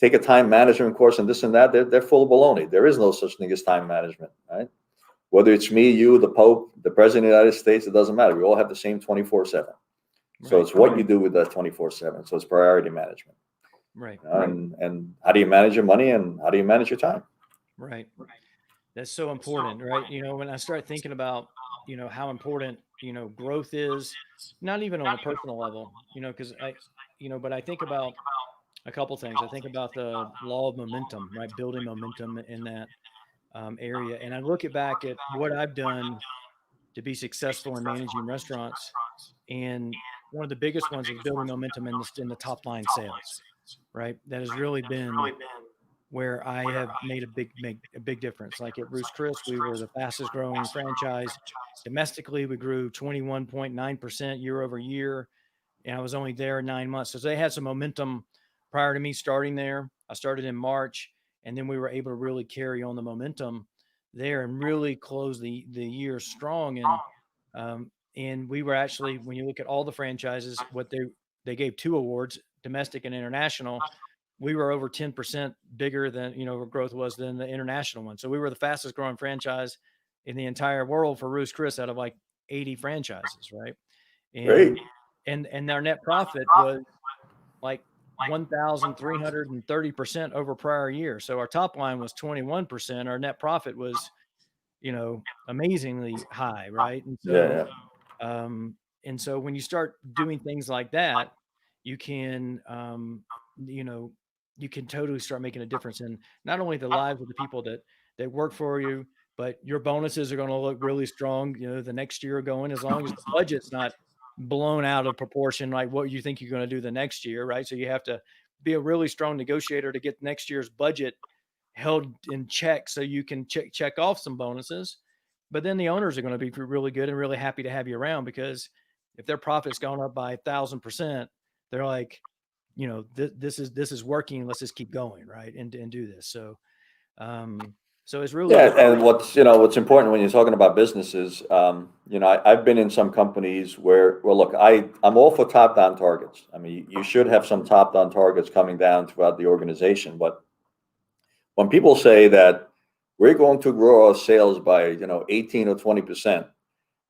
Speaker 2: take a time management course and this and that. They're full of baloney. There is no such thing as time management, right? Whether it's me, you, the Pope, the President of the United States, it doesn't matter. We all have the same 24/7. So it's what you do with that 24/7. So it's priority management.
Speaker 1: Right.
Speaker 2: And how do you manage your money and how do you manage your time?
Speaker 1: Right. That's so important, right? When I start thinking about, how important, growth is, not even on a personal level, because but I think about a couple things. I think about the law of momentum, right? Building momentum in that area. And I look back at what I've done to be successful in managing restaurants. And one of the biggest ones is building momentum in the top line sales, right? That has really been where I have made make a big difference. Like at Ruth's Chris, we were the fastest growing franchise domestically. We grew 21.9% year over year, and I was only there 9 months. So they had some momentum prior to me starting there. I started in March, and then we were able to really carry on the momentum there and really close the year strong. And we were actually, when you look at all the franchises, what they gave 2 awards, domestic and international. We were over 10% bigger than, growth was than the international one. So we were the fastest growing franchise in the entire world for Ruth's Chris out of like 80 franchises. Right.
Speaker 2: Great.
Speaker 1: And their net profit was like 1,330% over prior year. So our top line was 21%. Our net profit was, amazingly high. Right.
Speaker 2: Yeah.
Speaker 1: And so when you start doing things like that, you can, you know, you can totally start making a difference in not only the lives of the people that work for you, but your bonuses are going to look really strong, the next year going, as long as the budget's not blown out of proportion, like what you think you're going to do the next year, right? So you have to be a really strong negotiator to get next year's budget held in check so you can check off some bonuses. But then the owners are going to be really good and really happy to have you around, because if their profit's gone up by 1,000%, they're like, this is working. Let's just keep going, right, and do this. So, so it's really
Speaker 2: Yeah,
Speaker 1: just
Speaker 2: and what's important when you're talking about businesses, I've been in some companies where, well, look, I'm all for top-down targets. I mean, you should have some top-down targets coming down throughout the organization. But when people say that we're going to grow our sales by 18 or 20%,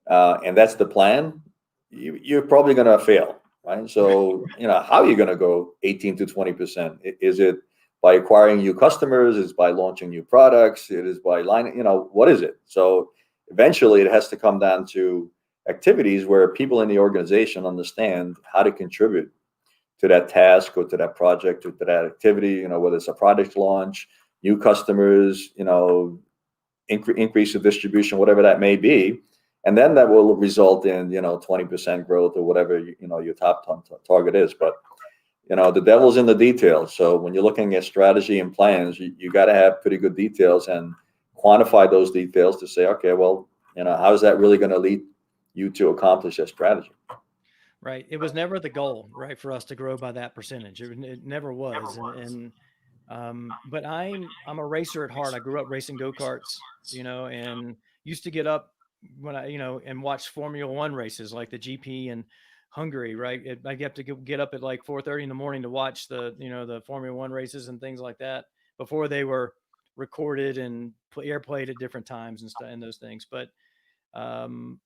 Speaker 2: and that's the plan, you're probably going to fail, right? So how are you going to go 18 to 20%? Is it by acquiring new customers? Is it by launching new products? It is by what is it? So eventually it has to come down to activities where people in the organization understand how to contribute to that task or to that project or to that activity, whether it's a product launch, new customers, increase of distribution, whatever that may be. And then that will result in, 20% growth or whatever, your top target is. But, the devil's in the details. So when you're looking at strategy and plans, you got to have pretty good details and quantify those details to say, okay, well, how is that really going to lead you to accomplish that strategy?
Speaker 1: right. It was never the goal, right, for us to grow by that percentage. It never was. But I'm a racer at heart. I grew up racing go-karts, and used to get up when and watch Formula One races like the GP in Hungary, right? I have to get up at like 4:30 in the morning to watch the Formula One races and things like that before they were recorded and airplayed at different times and stuff and those things. But um,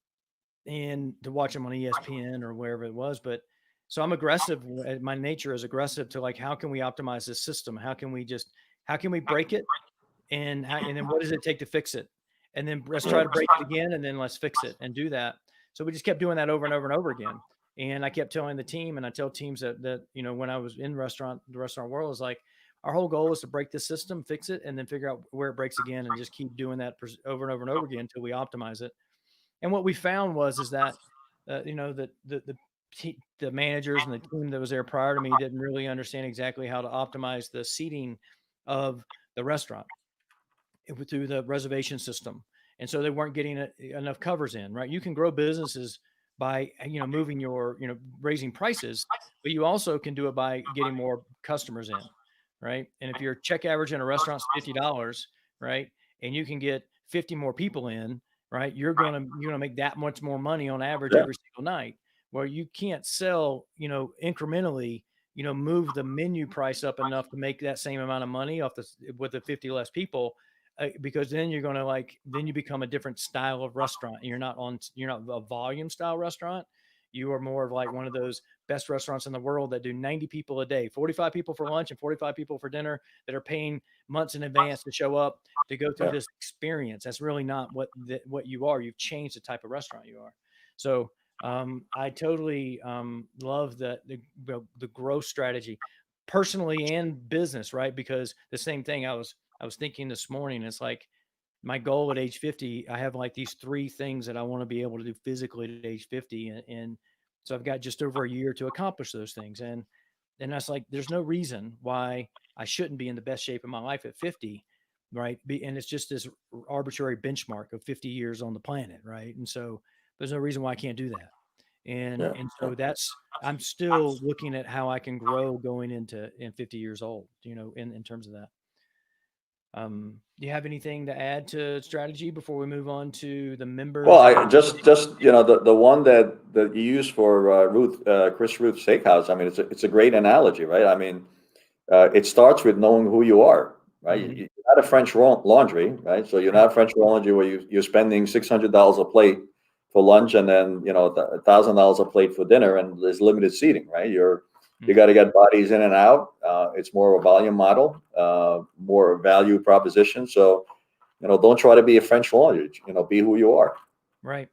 Speaker 1: and to watch them on ESPN or wherever it was. But so I'm aggressive. My nature is aggressive to like, how can we optimize this system? How can we break it? And then what does it take to fix it? And then let's try to break it again, and then let's fix it and do that. So we just kept doing that over and over and over again. And I kept telling the team, and I tell teams that when I was in the restaurant world, is like, our whole goal is to break this system, fix it, and then figure out where it breaks again, and just keep doing that over and over and over again until we optimize it. And what we found is that the managers and the team that was there prior to me didn't really understand exactly how to optimize the seating of the restaurant through the reservation system, and so they weren't getting enough covers in. Right, you can grow businesses by moving raising prices, but you also can do it by getting more customers in. Right, and if your check average in a restaurant is $50, right, and you can get 50 more people in, right, you're gonna make that much more money on average
Speaker 2: Yeah.
Speaker 1: every single night. Where you can't sell, incrementally, move the menu price up enough to make that same amount of money off with the 50 less people, because then you're gonna then you become a different style of restaurant. You're not a volume style restaurant. You are more of like one of those best restaurants in the world that do 90 people a day, 45 people for lunch and 45 people for dinner, that are paying months in advance to show up to go through
Speaker 2: Yeah.
Speaker 1: this experience. That's really not what you are. You've changed the type of restaurant you are. So I totally love the growth strategy, personally and business, right? Because the same thing I was thinking this morning. It's like my goal at age 50. I have like these three things that I want to be able to do physically at age 50, and so I've got just over a year to accomplish those things. And that's like, there's no reason why I shouldn't be in the best shape of my life at 50, right? And it's just this arbitrary benchmark of 50 years on the planet, right? And so there's no reason why I can't do that. And
Speaker 2: Yeah.
Speaker 1: and so I'm still looking at how I can grow going in 50 years old, in terms of that. Do you have anything to add to strategy before we move on to the
Speaker 2: Well,
Speaker 1: members?
Speaker 2: I just the one that you use for Chris Ruth Steakhouse. I mean, it's a great analogy, right? I mean, it starts with knowing who you are, right?
Speaker 1: Mhm.
Speaker 2: You're not a French laundry, right? So you're
Speaker 1: Right.
Speaker 2: not a French laundry where you're spending $600 a plate for lunch and then $1,000 a plate for dinner, and there's limited seating, right? You got
Speaker 1: Mhm.
Speaker 2: to get bodies in and out. It's more of a volume model, more a value proposition. So don't try to be a French laundry. Be who you are.
Speaker 1: Right.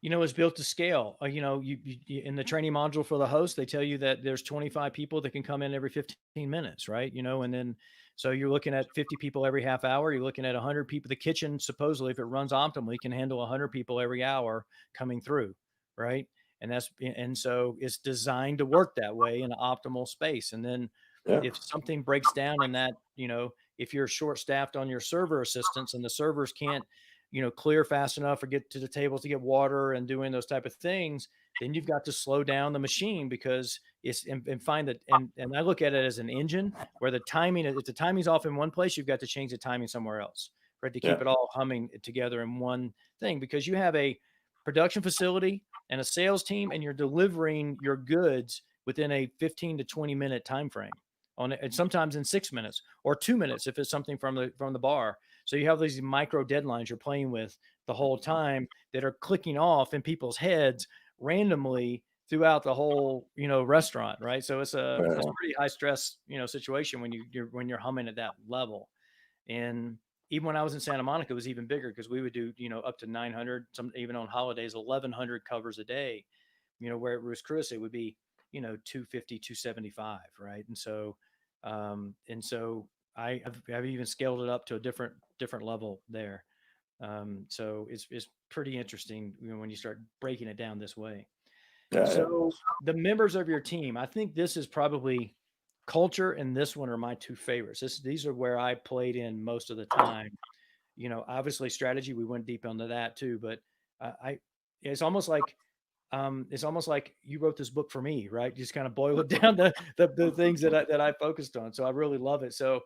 Speaker 1: is built to scale. In the training module for the host, they tell you that there's 25 people that can come in every 15 minutes, right? And then so you're looking at 50 people every half hour. You're looking at 100 people. The kitchen, supposedly, if it runs optimally, can handle 100 people every hour coming through, right? And so it's designed to work that way in an optimal space. And then
Speaker 2: Yeah.
Speaker 1: if something breaks down in that, if you're short staffed on your server assistants and the servers can't clear fast enough or get to the tables to get water and doing those type of things, then you've got to slow down the machine because and find that. And I look at it as an engine where the timing, if the timing's off in one place, you've got to change the timing somewhere else, right? To
Speaker 2: Yeah.
Speaker 1: keep it all humming together in one thing, because you have a production facility and a sales team and you're delivering your goods within a 15 to 20 minute time frame on it, and sometimes in 6 minutes or 2 minutes if it's something from the bar. So you have these micro deadlines you're playing with the whole time that are clicking off in people's heads randomly throughout the whole, restaurant, right? So it's a pretty high stress, situation when you're humming at that level. And even when I was in Santa Monica, it was even bigger because we would do, up to 900, some even on holidays, 1,100 covers a day. Where at Ruth's Chris it would be, 250, 275, right? And so I've even scaled it up to a different level there. So it's pretty interesting, when you start breaking it down this way.
Speaker 2: Yeah. Yeah.
Speaker 1: So the members of your team, I think this is probably culture and this one are my two favorites. These are where I played in most of the time. Obviously strategy, we went deep into that too, but I it's almost like you wrote this book for me, right? Just kind of boil it down to the things that I focused on. So I really love it. So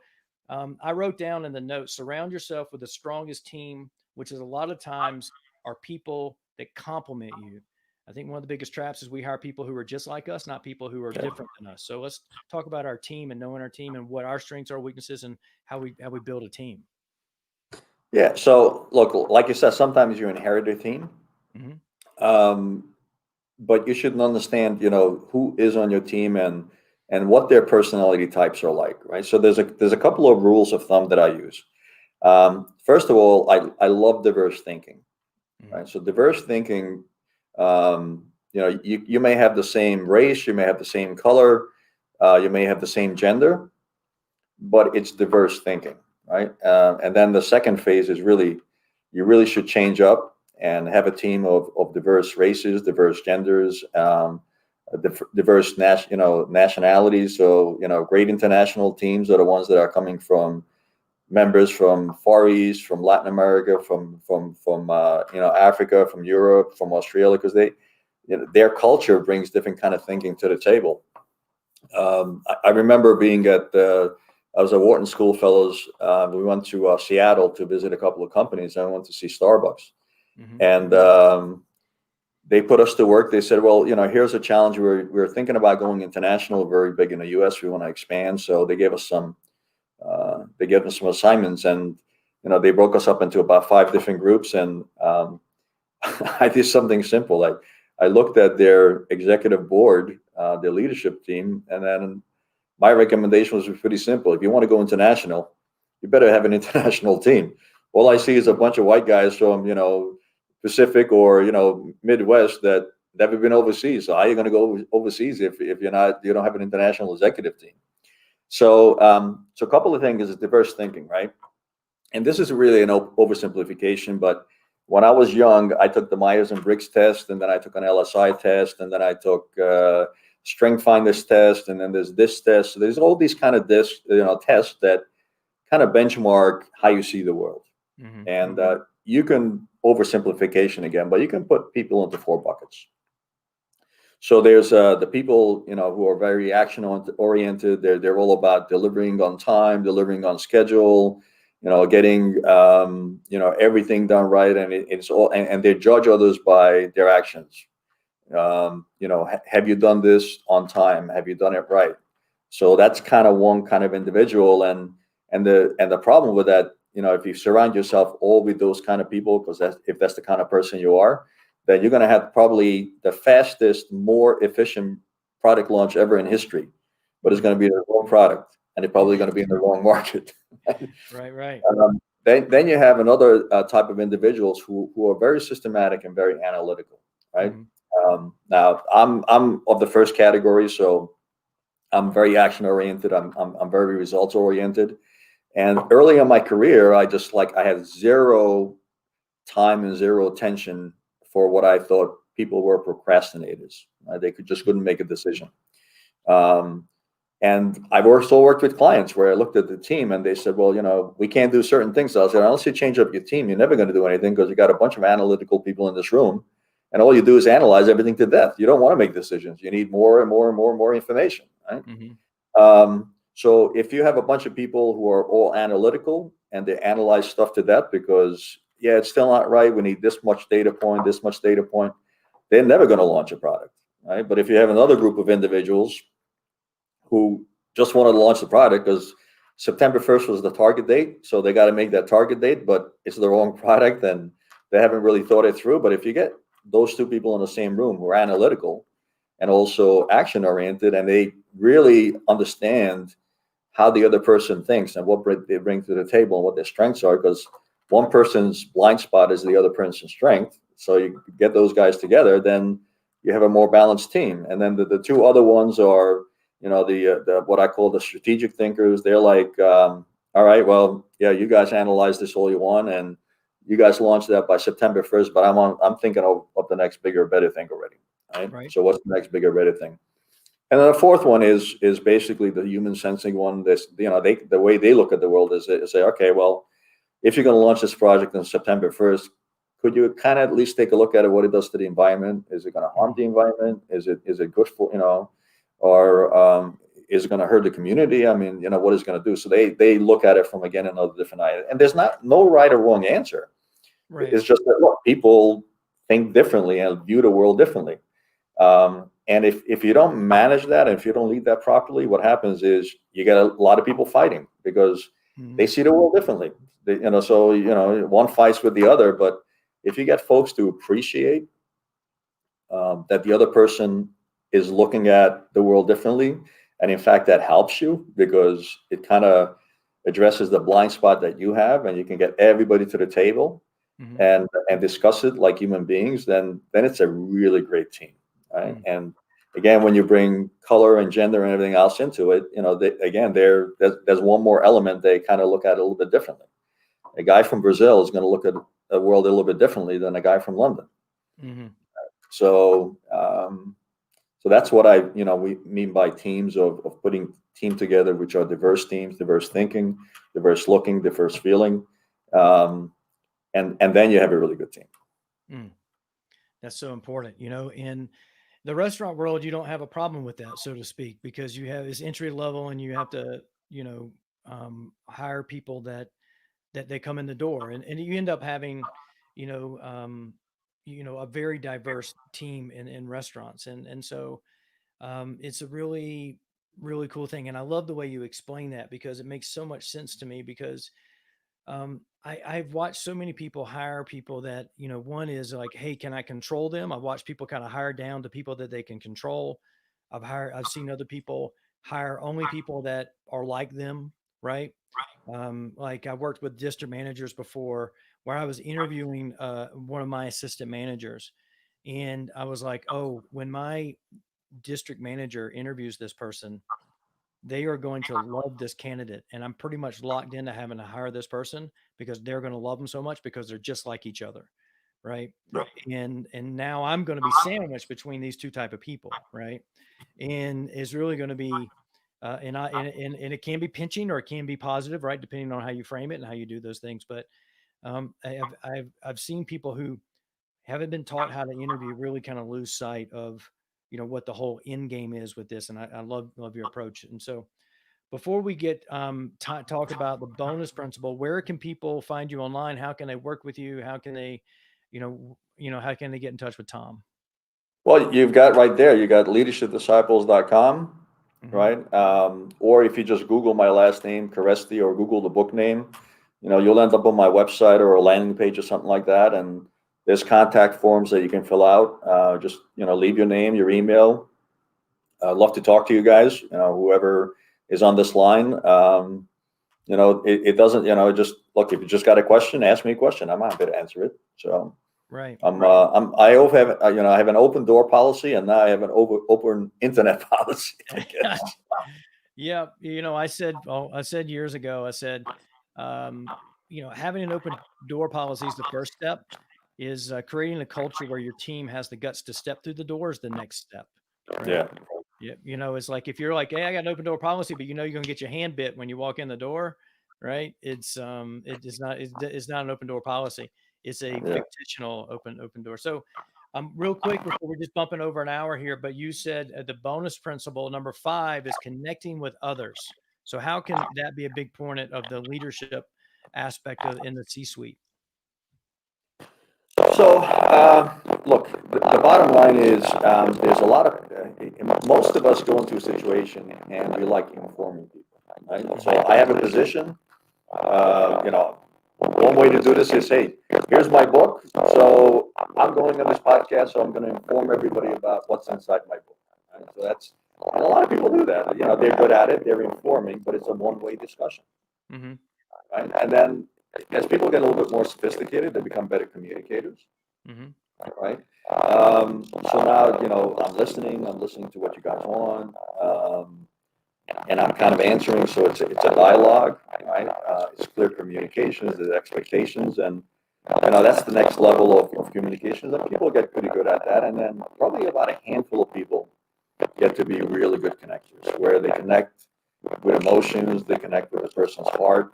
Speaker 1: I wrote down in the notes: surround yourself with the strongest team, which is a lot of times are people that complement you. I think one of the biggest traps is we hire people who are just like us, not people who are different than us. So let's talk about our team and knowing our team and what our strengths are, weaknesses, and how we build a team.
Speaker 2: Yeah. So look, like you said, sometimes you inherit a team,
Speaker 1: Mm-hmm.
Speaker 2: um, but you should understand, who is on your team and what their personality types are like, right? So there's a couple of rules of thumb that I use. First of all, I love diverse thinking,
Speaker 1: Mm-hmm.
Speaker 2: right? So diverse thinking, you may have the same race, you may have the same color, you may have the same gender, but it's diverse thinking, right? And then the second phase is you really should change up and have a team of diverse races, diverse genders, diverse nationalities. So great international teams are the ones that are coming from members from Far East, from Latin America, from Africa, from Europe, from Australia, because their culture brings different kind of thinking to the table. I remember being I was at Wharton School Fellows. We went to Seattle to visit a couple of companies. And I went to see Starbucks,
Speaker 1: Mm-hmm.
Speaker 2: and they put us to work. They said, "Well, here's a challenge. We're thinking about going international, very big in the U.S. We want to expand." So they gave us some assignments, and they broke us up into about 5 different groups. And I did something simple. Like I looked at their executive board, their leadership team, and then my recommendation was pretty simple. If you want to go international, you better have an international team. All I see is a bunch of white guys from, Pacific or, Midwest that never been overseas. So how are you going to go overseas if you don't have an international executive team? So, so a couple of things is diverse thinking, right? And this is really an oversimplification, but when I was young, I took the Myers and Briggs test, and then I took an LSI test, and then I took Strength Finders test, and then there's this test. So there's all these kind of tests that kind of benchmark how you see the world.
Speaker 1: Mm-hmm.
Speaker 2: And you can oversimplification again, but you can put people into 4 buckets. So there's the people who are very action oriented. They're all about delivering on time, delivering on schedule, getting everything done right, and it's all and they judge others by their actions. Have you done this on time? Have you done it right? So that's kind of one kind of individual, and the problem with that, if you surround yourself all with those kind of people, because if that's the kind of person you are, then you're going to have probably the fastest, more efficient product launch ever in history, but it's going to be the wrong product, and it's probably going to be in the wrong market.
Speaker 1: Right.
Speaker 2: then you have another type of individuals who are very systematic and very analytical, right?
Speaker 1: Mhm.
Speaker 2: Now I'm of the first category, so I'm very action oriented. I'm very results oriented. And early in my career, I had zero time and zero attention for what I thought people were procrastinators. They couldn't make a decision. Um, and I've also worked with clients where I looked at the team and they said, well, we can't do certain things. So I said, unless you change up your team, you're never going to do anything because you got a bunch of analytical people in this room. And all you do is analyze everything to death. You don't want to make decisions. You need more and more and more and more information, right?
Speaker 1: Mhm.
Speaker 2: So if you have a bunch of people who are all analytical and they analyze stuff to death because, yeah, it's still not right. We need this much data point, this much data point. They're never going to launch a product, right? But if you have another group of individuals who just wanted to launch the product because September 1st was the target date, so they got to make that target date, but it's the wrong product and they haven't really thought it through. But if you get those two people in the same room who are analytical and also action oriented, and they really understand how the other person thinks and what they bring to the table and what their strengths are, because one person's blind spot is the other person's strength. So you get those guys together, then you have a more balanced team. And then the two other ones are, the what I call the strategic thinkers. They're like, all right, well, yeah, you guys analyze this all you want, and you guys launch that by September 1st. But I'm thinking of the next bigger, better thing already. Right.
Speaker 1: Right.
Speaker 2: So what's the next bigger, better thing? And then the fourth one is basically the human sensing one. This, the way they look at the world is they say, okay, well, if you're going to launch this project on September 1st, could you kind of at least take a look at it, what it does to the environment? Is it going to harm
Speaker 1: Mhm.
Speaker 2: the environment? Is it good for, or is it going to hurt the community? I mean, what is it going to do? So they look at it from, again, another different eye. And there's no right or wrong answer.
Speaker 1: Right.
Speaker 2: It's just that, look, people think differently and view the world differently. And if you don't manage that, and if you don't lead that properly, what happens is you get a lot of people fighting because they
Speaker 1: Mhm.
Speaker 2: see the world differently. So one fights with the other. But if you get folks to appreciate that the other person is looking at the world differently, and in fact that helps you because it kind of addresses the blind spot that you have, and you can get everybody to the table
Speaker 1: Mhm.
Speaker 2: and discuss it like human beings, then it's a really great team, right?
Speaker 1: Mm.
Speaker 2: And again, when you bring color and gender and everything else into it, there's one more element they kind of look at it a little bit differently. A guy from Brazil is going to look at the world a little bit differently than a guy from London.
Speaker 1: Mhm.
Speaker 2: So so that's what we mean by teams of putting team together, which are diverse teams, diverse thinking, diverse looking, diverse feeling, um, and then you have a really good team.
Speaker 1: Mm. That's so important. In the restaurant world, you don't have a problem with that, so to speak, because you have this entry level and you have to, hire people that they come in the door, and you end up having, you know, um, a very diverse team in restaurants, and so it's a really really cool thing, and I love the way you explain that because it makes so much sense to me because I've watched so many people hire people that, one is like, hey, can I control them? I've watched people kind of hire down to people that they can control. I've seen other people hire only people that are like them, right? Like I worked with district managers before where I was interviewing one of my assistant managers. And I was like, oh, when my district manager interviews this person, they are going to love this candidate. And I'm pretty much locked into having to hire this person because they're going to love them so much because they're just like each other. Right. And now I'm going to be sandwiched between these two type of people. Right. And it's really going to be, and it can be pinching or it can be positive, right? Depending on how you frame it and how you do those things. But I've seen people who haven't been taught how to interview really kind of lose sight of, what the whole end game is with this. And I love your approach. And so before we get talk about the bonus principle, where can people find you online? How can they work with you? How can they, how can they get in touch with Tom?
Speaker 2: Well, you've got right there, you got leadershipdisciples.com,
Speaker 1: Hmm.
Speaker 2: right? Or if you just Google my last name, Kereszti, or Google the book name, you'll end up on my website or a landing page or something like that. And there's contact forms that you can fill out. Just, leave your name, your email. I'd love to talk to you guys, whoever is on this line. it doesn't, just look, if you just got a question, ask me a question. I'm happy to answer it. So
Speaker 1: Right.
Speaker 2: I also have, I have an open door policy, and now I have an open internet policy, I guess.
Speaker 1: Yeah, I said years ago, I said, um, having an open door policy is the first step. Is creating a culture where your team has the guts to step through the door is the next step, right?
Speaker 2: Yeah.
Speaker 1: Yeah, it's like if you're like, hey, I got an open door policy, but you're gonna get your hand bit when you walk in the door, right? It's not an open door policy. It's a
Speaker 2: Yeah.
Speaker 1: fictional open door. So, real quick before we're just bumping over an hour here, but you said the bonus principle number 5 is connecting with others. So how can that be a big point of the leadership aspect of in the C-suite?
Speaker 2: So, look, the bottom line is, there's a lot of, most of us go into a situation and we like informing people, right? So I have a position, one way to do this is, hey, here's my book. So I'm going on this podcast, so I'm going to inform everybody about what's inside my book. Right? So and a lot of people do that. They're good at it, they're informing, but it's a one-way discussion,
Speaker 1: Mm-hmm.
Speaker 2: right? And then as people get a little bit more sophisticated, they become better communicators.
Speaker 1: Mm-hmm.
Speaker 2: Right. So now, I'm listening to what you guys want, and I'm kind of answering. So it's a dialogue, right? It's clear communications, there's expectations, and that's the next level of communications. And people get pretty good at that, and then probably about a handful of people get to be really good connectors, where they connect with emotions, they connect with a person's heart.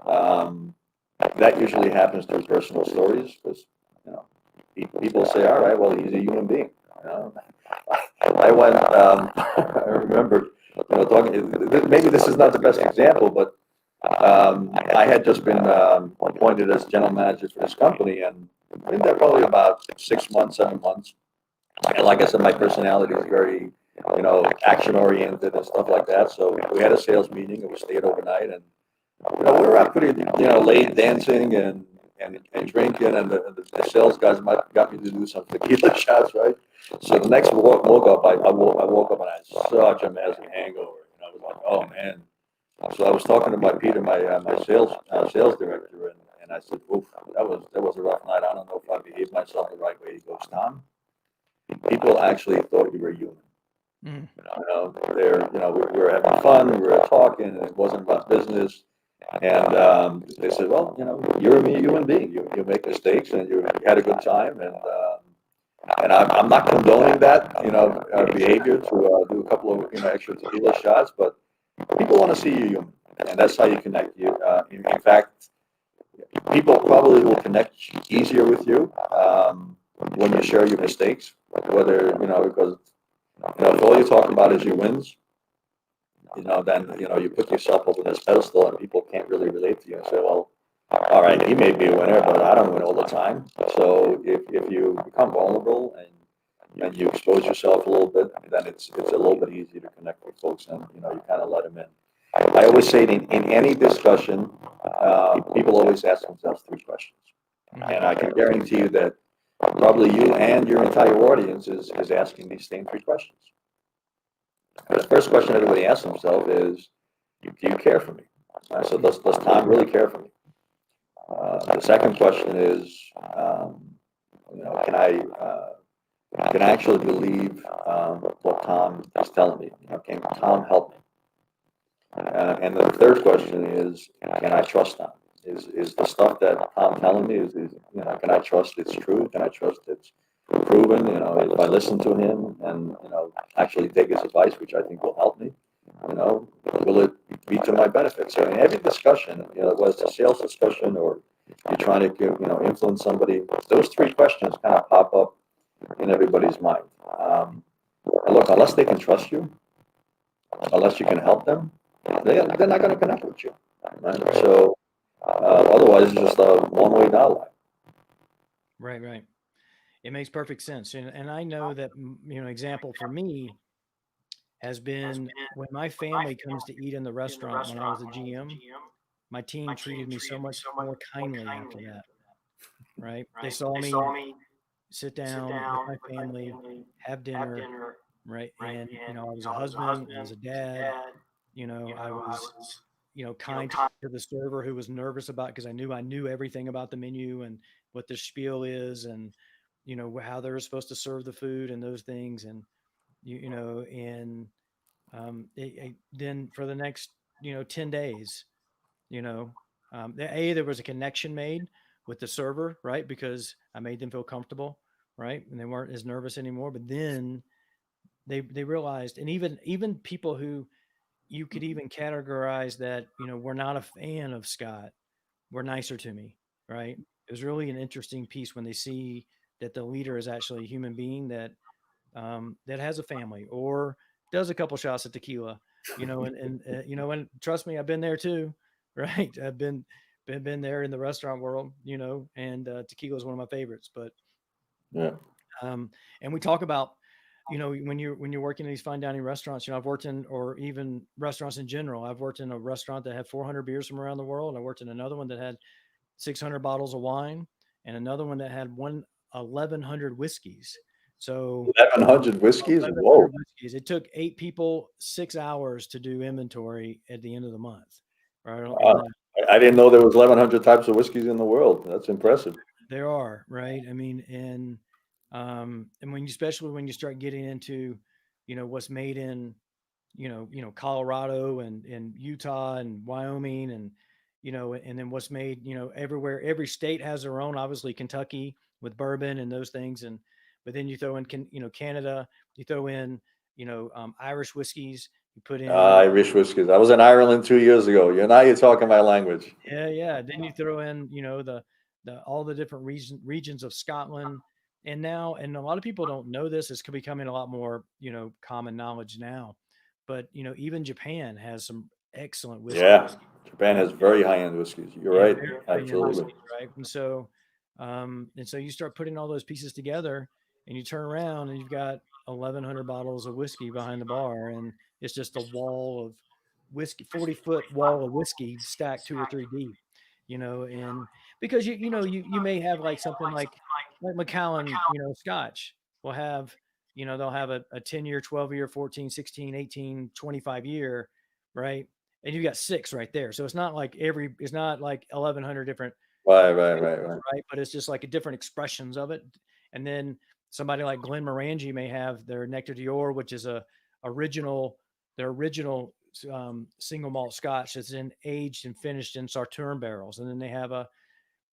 Speaker 2: Um, that usually happens through personal stories, because you know people say, all right, well, he's a human being. I went, I remember, talking, maybe this is not the best example, but I had just been appointed as general manager for this company, and I've been there probably about 6 months, 7 months. And like I said, my personality is very, action oriented and stuff like that. So we had a sales meeting, and we stayed overnight, and we were out pretty, late, dancing and drinking, and the sales guys got me to do some tequila shots, right? So the next woke up, I woke up and I had such a massive hangover. I was like, oh man. So I was talking to my Peter, my sales director, and I said, oof, that was a rough night. I don't know if I behaved myself the right way. He goes, Tom, people actually thought you were human.
Speaker 1: Mm-hmm.
Speaker 2: We were having fun, we were talking, and it wasn't about business. And they said, well, you're a human being. You make mistakes, and you had a good time. And I'm not condoning that, behavior to do a couple of, extra tequila shots, but people want to see you human, and that's how you connect. In fact, people probably will connect easier with you when you share your mistakes, whether, because, if all you talk about is your wins, then, you put yourself up on this pedestal and people can't really relate to you and say, well, all right, he may be a winner, but I don't win all the time. So if you become vulnerable and you expose yourself a little bit, then it's a little bit easier to connect with folks, and, you kind of let them in. I always say in any discussion, people always ask themselves 3 questions.
Speaker 1: Mm-hmm.
Speaker 2: And I can guarantee you that probably you and your entire audience is asking these same 3 questions. The first question everybody asks themselves is, do you care for me? So does Tom really care for me? The second question is, can I actually believe what Tom is telling me? Can Tom help me? And the third question is, can I trust Tom? Is the stuff that Tom telling me can I trust it's true? Can I trust it's proven? If I listen to him and actually take his advice, which I think will help me, will it be to my benefit? So in every discussion, whether it's a sales discussion or you're trying to influence somebody, those 3 questions kind of pop up in everybody's mind. And look, unless they can trust you, unless you can help them, they're not going to connect with you. Right?
Speaker 1: Right.
Speaker 2: So otherwise, it's just a one-way dialogue.
Speaker 1: Right. Right. It makes perfect sense. And I know that, example for me has been when my family comes to eat in the restaurant when I was a GM, my team treated me so much more kindly after that, right? They saw me sit down with my family, have dinner, right? And, I was a husband, I was a dad, I was, kind to the server who was nervous about because I knew everything about the menu and what the spiel is and how they're supposed to serve the food and those things and and then for the next 10 days there was a connection made with the server, right? Because I made them feel comfortable, right? And they weren't as nervous anymore. But then they realized, and even people who you could even categorize that were not a fan of Scott were nicer to me, right? It was really an interesting piece when they see that the leader is actually a human being that has a family or does a couple shots of tequila, and trust me, I've been there too, right? I've been there in the restaurant world, and tequila is one of my favorites. But
Speaker 2: Yeah.
Speaker 1: and we talk about, when you're working in these fine dining restaurants, I've worked in, or even restaurants in general. I've worked in a restaurant that had 400 beers from around the world. I worked in another one that had 600 bottles of wine, and another one that had 1,100 whiskeys. So
Speaker 2: 1,100 whiskeys. Whoa.
Speaker 1: 1,100 whiskeys. It took 8 people 6 hours to do inventory at the end of the month. Right on
Speaker 2: Wow.
Speaker 1: that.
Speaker 2: I didn't know there was 1,100 types of whiskeys in the world. That's impressive.
Speaker 1: There are, right. I mean, and when you, especially when you start getting into, what's made in, Colorado and Utah and Wyoming and then what's made, everywhere. Every state has their own. Obviously, Kentucky with bourbon and those things, and but then you throw in, Canada. You throw in, Irish whiskeys. You put in,
Speaker 2: Irish whiskeys. I was in Ireland 2 years ago. Now you're talking my language.
Speaker 1: yeah, yeah. Then you throw in, the all the different regions of Scotland, and a lot of people don't know this. It's becoming a lot more, common knowledge now. But even Japan has some excellent whiskey.
Speaker 2: Yeah. Japan has very high-end whiskeys. You're
Speaker 1: Yeah,
Speaker 2: right.
Speaker 1: very high-end
Speaker 2: Absolutely.
Speaker 1: whiskeys, right? And so you start putting all those pieces together, and you turn around, and you've got 1,100 bottles of whiskey behind the bar, and it's just a wall of whiskey, 40-foot wall of whiskey stacked two or three deep, and because you may have like something like Macallan, Scotch will have, they'll have a 10-year, 12-year, 14, 16, 18, 25 year, right? And you got six right there. So it's not like 1,100 different
Speaker 2: Right, right, right,
Speaker 1: flavors,
Speaker 2: right.
Speaker 1: right? But it's just like different expressions of it. And then somebody like Glen Morangi may have their Nectar d'Or, which is their original single malt Scotch that's in aged and finished in Sauterne barrels. And then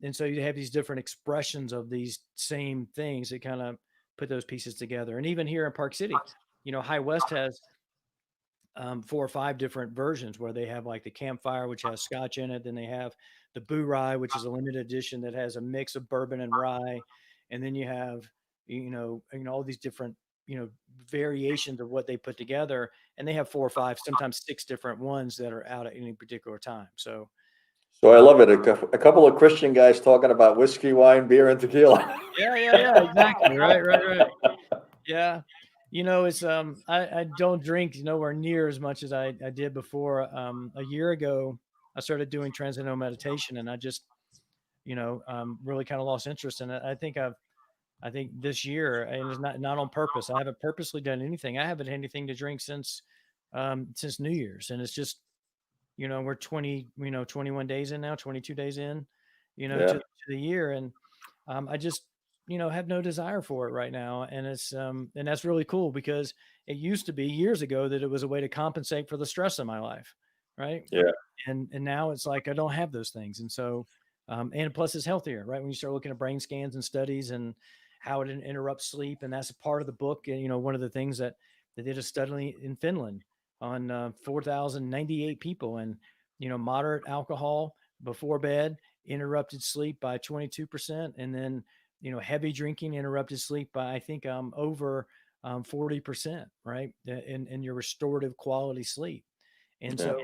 Speaker 1: and so you have these different expressions of these same things that kind of put those pieces together. And even here in Park City, High West has 4 or 5 different versions where they have like the campfire, which has scotch in it. Then they have the Boo Rye, which is a limited edition that has a mix of bourbon and rye. And then you have, all these different, variations of what they put together. And they have 4 or 5, sometimes 6 different ones that are out at any particular time. So,
Speaker 2: So I love it. A couple of Christian guys talking about whiskey, wine, beer, and tequila.
Speaker 1: yeah, yeah, yeah, exactly. Right, right, right. Yeah. It's I don't drink nowhere near as much as I did before. A year ago I started doing transcendental meditation, and I just, really kind of lost interest in it. I think this year, and it's not on purpose. I haven't purposely done anything. I haven't had anything to drink since New Year's. And it's just, we're 21 days in now, 22 days in, to
Speaker 2: Yeah,
Speaker 1: the year. And I just, have no desire for it right now. And that's really cool because it used to be years ago that it was a way to compensate for the stress in my life. Right.
Speaker 2: yeah,
Speaker 1: And now it's like, I don't have those things. And so, and plus it's healthier, right? When you start looking at brain scans and studies and how it interrupts sleep. And that's a part of the book. And, one of the things that they did a study in Finland on 4,098 people, and, moderate alcohol before bed interrupted sleep by 22%. And then, heavy drinking interrupted sleep by, I think, over 40%, right? In your restorative quality sleep. And
Speaker 2: yeah.
Speaker 1: so,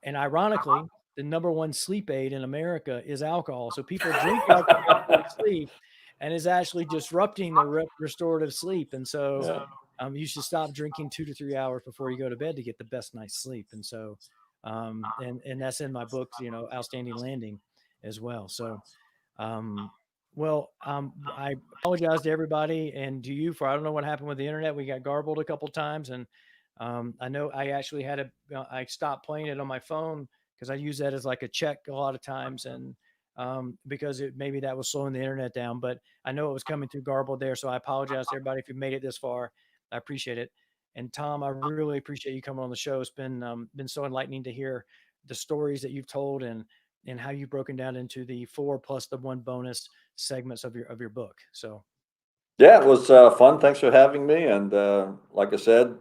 Speaker 1: and ironically, the number one sleep aid in America is alcohol. So people drink alcohol to go to sleep, and is actually disrupting the restorative sleep. And so,
Speaker 2: Yeah.
Speaker 1: you should stop drinking 2 to 3 hours before you go to bed to get the best night's sleep. And so, and that's in my book, Outstanding Landing as well. So, um, I apologize to everybody and to you for, I don't know what happened with the internet. We got garbled a couple times, and I know I actually I stopped playing it on my phone because I use that as like a check a lot of times, and because maybe that was slowing the internet down. But I know it was coming through garbled there, so I apologize to everybody if you made it this far. I appreciate it. And Tom, I really appreciate you coming on the show. It's been so enlightening to hear the stories that you've told, and how you've broken down into the 4 plus the 1 bonus segments of your book. So
Speaker 2: Yeah, it was fun. Thanks for having me. And like I said,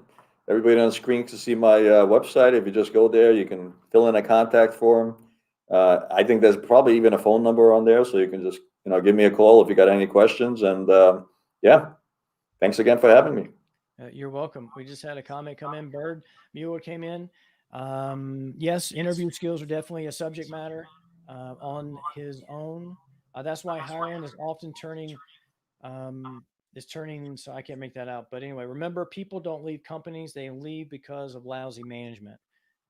Speaker 2: everybody on the screen can see my website. If you just go there, you can fill in a contact form. I think there's probably even a phone number on there, so you can just give me a call if you got any questions. And yeah, thanks again for having me.
Speaker 1: you're welcome. We just had a comment come in. Bird Mueller came in. Yes, interview skills are definitely a subject matter on his own. That's why hiring is often turning so I can't make that out. But anyway, remember, people don't leave companies, they leave because of lousy management.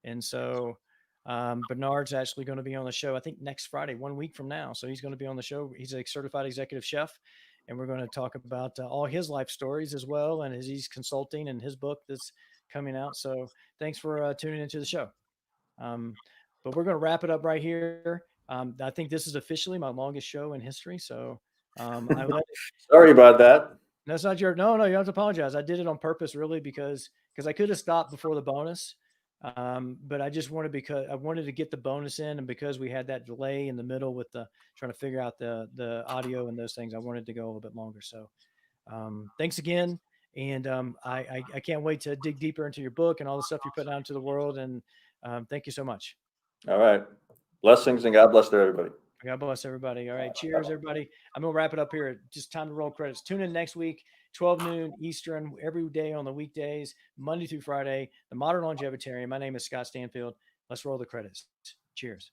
Speaker 1: And so Bernard's actually going to be on the show, I think next Friday, 1 week from now. So he's going to be on the show. He's a certified executive chef, and we're going to talk about all his life stories as well, and as he's consulting and his book that's coming out. So thanks for tuning into the show. Um, but we're going to wrap it up right here. I think this is officially my longest show in history. So I let
Speaker 2: Sorry about that.
Speaker 1: that's not your no, you don't have to apologize. I did it on purpose, really, because I could have stopped before the bonus, but I just wanted because I wanted to get the bonus in, and because we had that delay in the middle with the trying to figure out the audio and those things, I wanted to go a little bit longer. So, thanks again, and I can't wait to dig deeper into your book and all the stuff you're putting out into the world. And thank you so much.
Speaker 2: All right. Blessings and God bless to everybody.
Speaker 1: God bless everybody. All right. Cheers, everybody. I'm going to wrap it up here. Just time to roll credits. Tune in next week, 12 noon Eastern, every day on the weekdays, Monday through Friday. The Modern Longevitarian. My name is Scott Stanfield. Let's roll the credits. Cheers.